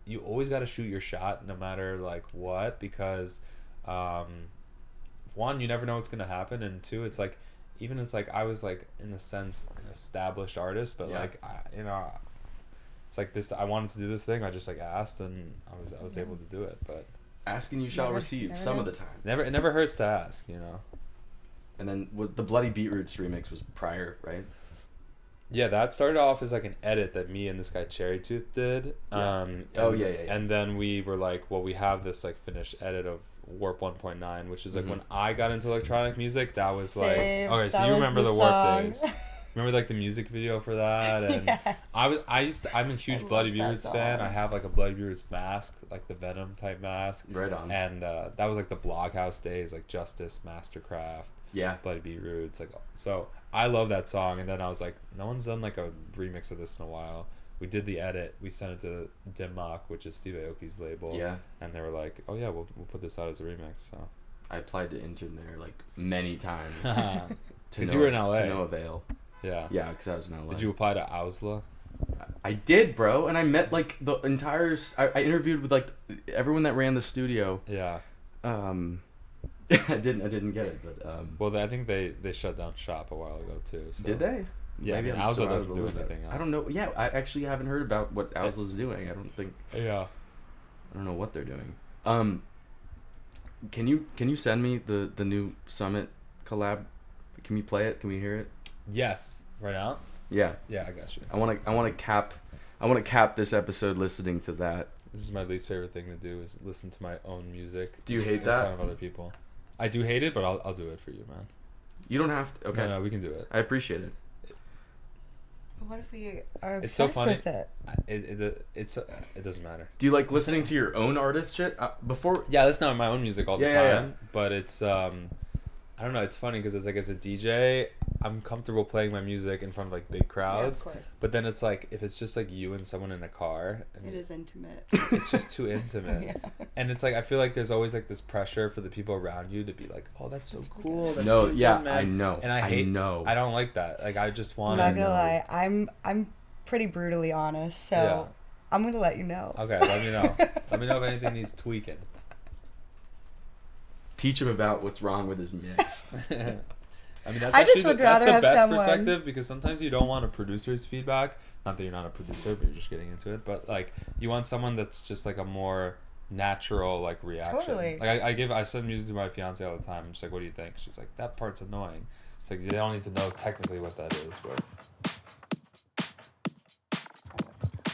you always got to shoot your shot no matter like what, because one, you never know what's gonna happen, and two, it's like, even it's like I was like in a sense an established artist, but like you know, it's like this, I wanted to do this thing, I just like asked, and I was able to do it. But Asking you shall receive never some know. of the time. it never hurts to ask, you know. And then the Bloody Beetroots remix was prior, right? Yeah, that started off as like an edit that me and this guy Cherry Tooth did. Yeah. And, And then we were like, well, we have this like finished edit of Warp 1.9, which is like when I got into electronic music. That was like, Same. okay, so That you was remember the the Warp song. days? Remember like the music video for that? And Yes. I'm a huge I Bloody love that Beetroots fan. song. I have like a Bloody Beetroots mask, like the Venom type mask. Right on. And that was like the Bloghouse days, like Justice, Mastercraft. Yeah. Bloody Beetroots, like, so I love that song. And then I was like, no one's done like a remix of this in a while. We did the edit, we sent it to Dimmock, which is Steve Aoki's label. Yeah. And they were like, oh yeah, we'll put this out as a remix. So I applied to intern there like many times. because you were in LA. To no avail. Yeah. Yeah, because I was in LA. Did you apply to Ausla? I did, bro, and I met like the entire. I interviewed with like everyone that ran the studio. Yeah. I didn't get it, but Well, I think they shut down shop a while ago too. So. did they? Yeah, Maybe I mean, I'm Ausla so out of doesn't the do loop. anything else. I don't know. Yeah, I actually haven't heard about what Ausla's doing. I don't think. Yeah. I don't know what they're doing. Can you send me the new Summit collab? Can we play it? Can we hear it? Yes. Right now. Yeah. Yeah, I got you. I want to cap this episode listening to that. This is my least favorite thing to do, is listen to my own music. Do you hate in that? front of other people. I do hate it, but I'll do it for you, man. You don't have to. Okay. No, we can do it. I appreciate it. What if we are It's so obsessed funny. with it? It doesn't matter. Do you like listening to your own artist shit before? Yeah, I listen to my own music all the Yeah, time, but it's I don't know. It's funny because it's like, as a DJ, I'm comfortable playing my music in front of like big crowds. Yeah, of course. But then it's like, if it's just like you and someone in a car, and It is intimate. it's just too intimate. Yeah. And it's like, I feel like there's always like this pressure for the people around you to be like, oh, that's so cool. That's No, so yeah, good, man. I know. And I know. I don't like that. Like, I just I'm want not to. gonna lie. I'm pretty brutally honest, so Yeah. I'm gonna let you know. Okay, let me know. Let me know if anything needs tweaking. Teach him about what's wrong with his mix. I mean, that's I just actually would that's rather the have best someone- perspective, because sometimes you don't want a producer's feedback. Not that you're not a producer, but you're just getting into it. But like, you want someone that's just like a more natural like reaction. Totally. Like I send music to my fiance all the time. I'm just like, what do you think? She's like, that part's annoying. It's like you don't need to know technically what that is, but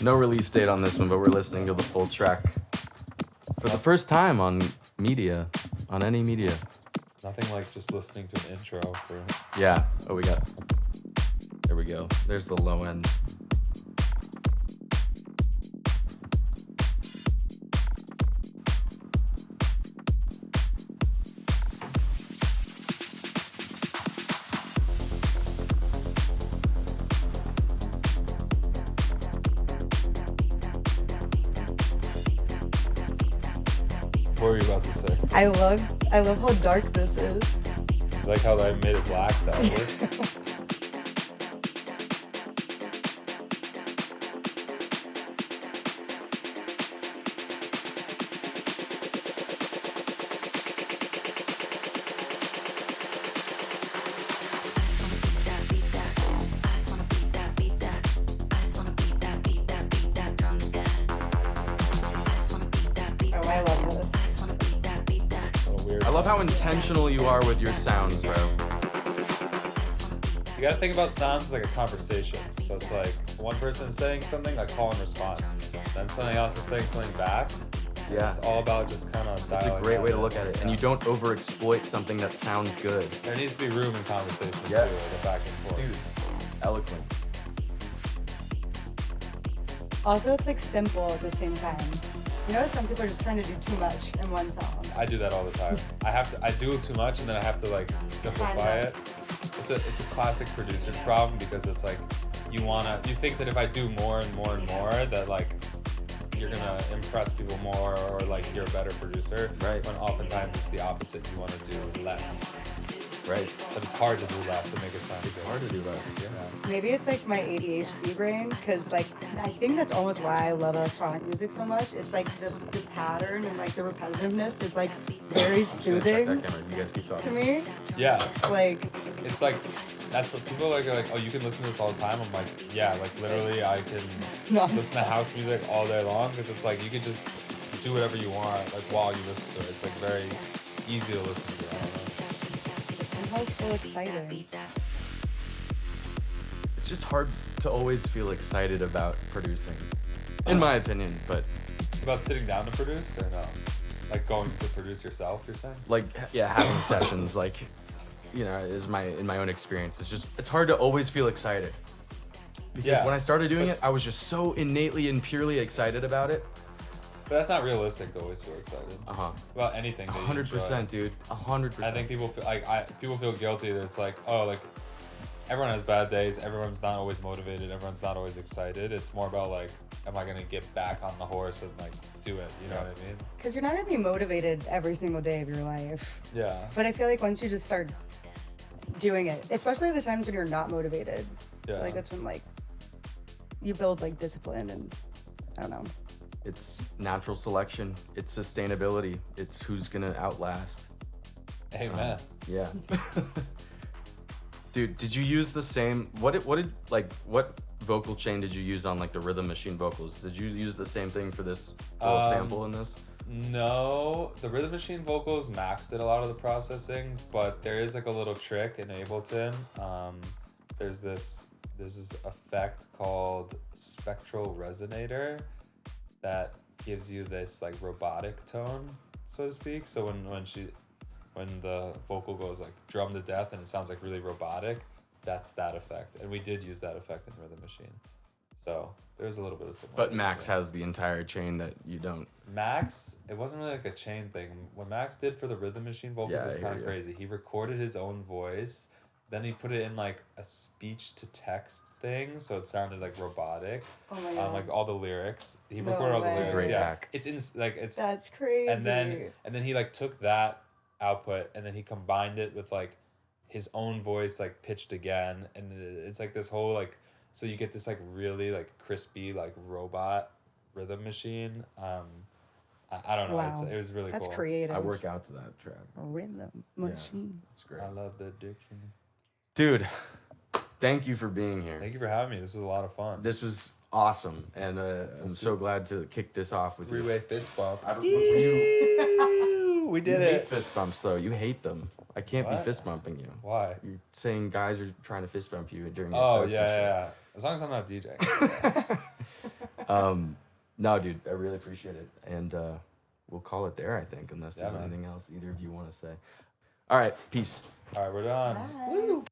No release date on this one, but we're listening to the full track for the first time on media, on any media. nothing like just listening to an intro for. Yeah. Oh, there we go. There's the low end. What were you about to say? I love how dark this is. You like how I made it black that way? Oh, I love this. Weird. I love how intentional you are with your sounds, bro. You gotta think about sounds like a conversation. So it's like one person is saying something, like call and response. Then somebody else is saying something back. Yeah. It's all about just kind of It's a great way to look at it. And you don't overexploit something that sounds good. There needs to be room in conversation Yeah. too, like a back and forth. Dude, eloquent. Also, it's like simple at the same time. You know, some people are just trying to do too much in one song. I do that all the time. I do too much and then I have to like simplify it. It's a classic producer's problem because it's like you think that if I do more and more and more that like you're gonna impress people more or like you're a better producer. Right. When oftentimes it's the opposite. You want to do less. Right. But it's hard to do less to make it sound It's good. hard to do less. Yeah. Maybe it's like my ADHD brain, because like I think that's almost why I love electronic music so much. It's like the pattern and like the repetitiveness is like very Check soothing that camera. You guys keep talking. to me. Yeah. Like, It's like that's what people are like, oh, you can listen to this all the time. I'm like, yeah, like literally I can No. listen to house music all day long because it's like you can just do whatever you want like while you listen to it. It's like very easy to listen to. I don't know. it's somehow still exciting. It's just hard to always feel excited about producing, in my opinion. But About sitting down to produce or no? Like going to produce yourself, you're saying? like, yeah, having sessions, like, you know, in my own experience, it's hard to always feel excited. Because Yeah. when I started doing it, I was just so innately and purely excited about it. But that's not realistic to always feel excited about anything. That you 100%, enjoy. dude. 100%. I think people feel people feel guilty that it's like, oh, like everyone has bad days. Everyone's not always motivated. Everyone's not always excited. It's more about like, am I gonna get back on the horse and like do it? You know what I mean? Because you're not going to be motivated every single day of your life. Yeah. But I feel like once you just start doing it, especially the times when you're not motivated, I feel Yeah. like that's when like you build like discipline and I don't know. It's natural selection. It's sustainability. It's who's gonna outlast. Amen. Yeah. Dude, did you use the same? What vocal chain did you use on like the Rhythm Machine vocals? Did you use the same thing for this little sample in this? No, the Rhythm Machine vocals, Max did a lot of the processing, but there is like a little trick in Ableton. There's this effect called spectral resonator that gives you this like robotic tone, so to speak. So when the vocal goes like drum to death and it sounds like really robotic, that's that effect. And we did use that effect in Rhythm Machine. So there's a little bit of similarity. But Max has the entire chain that you don't. Max, it wasn't really like a chain thing. What Max did for the Rhythm Machine vocals Yeah, I is hear kind of you. crazy. He recorded his own voice, then he put it in like a speech to text thing, so it sounded like robotic. Oh my god. Like all the lyrics, he No recorded all the way. It's a lyrics. great Yeah, hack. it's That's crazy. and then he like took that output and then he combined it with like his own voice like pitched again, and it's like this whole like, so you get this like really like crispy like robot rhythm machine. I don't know. Wow. It was really That's cool. creative. I work out to that track. Rhythm machine. It's great. I love the addiction. Dude, thank you for being here. Thank you for having me. This was a lot of fun. This was awesome, and I'm so glad to kick this off with you. Three-way fist bump. You We did hate it. fist bumps, though. You hate them. I can't be What? fist bumping you. Why? You're saying guys are trying to fist bump you during your Oh sets yeah, and shit. yeah. As long as I'm not DJing. No, dude, I really appreciate it. And we'll call it there, I think, unless there's man. anything else either of you want to say. All right, peace. All right, we're done. Bye.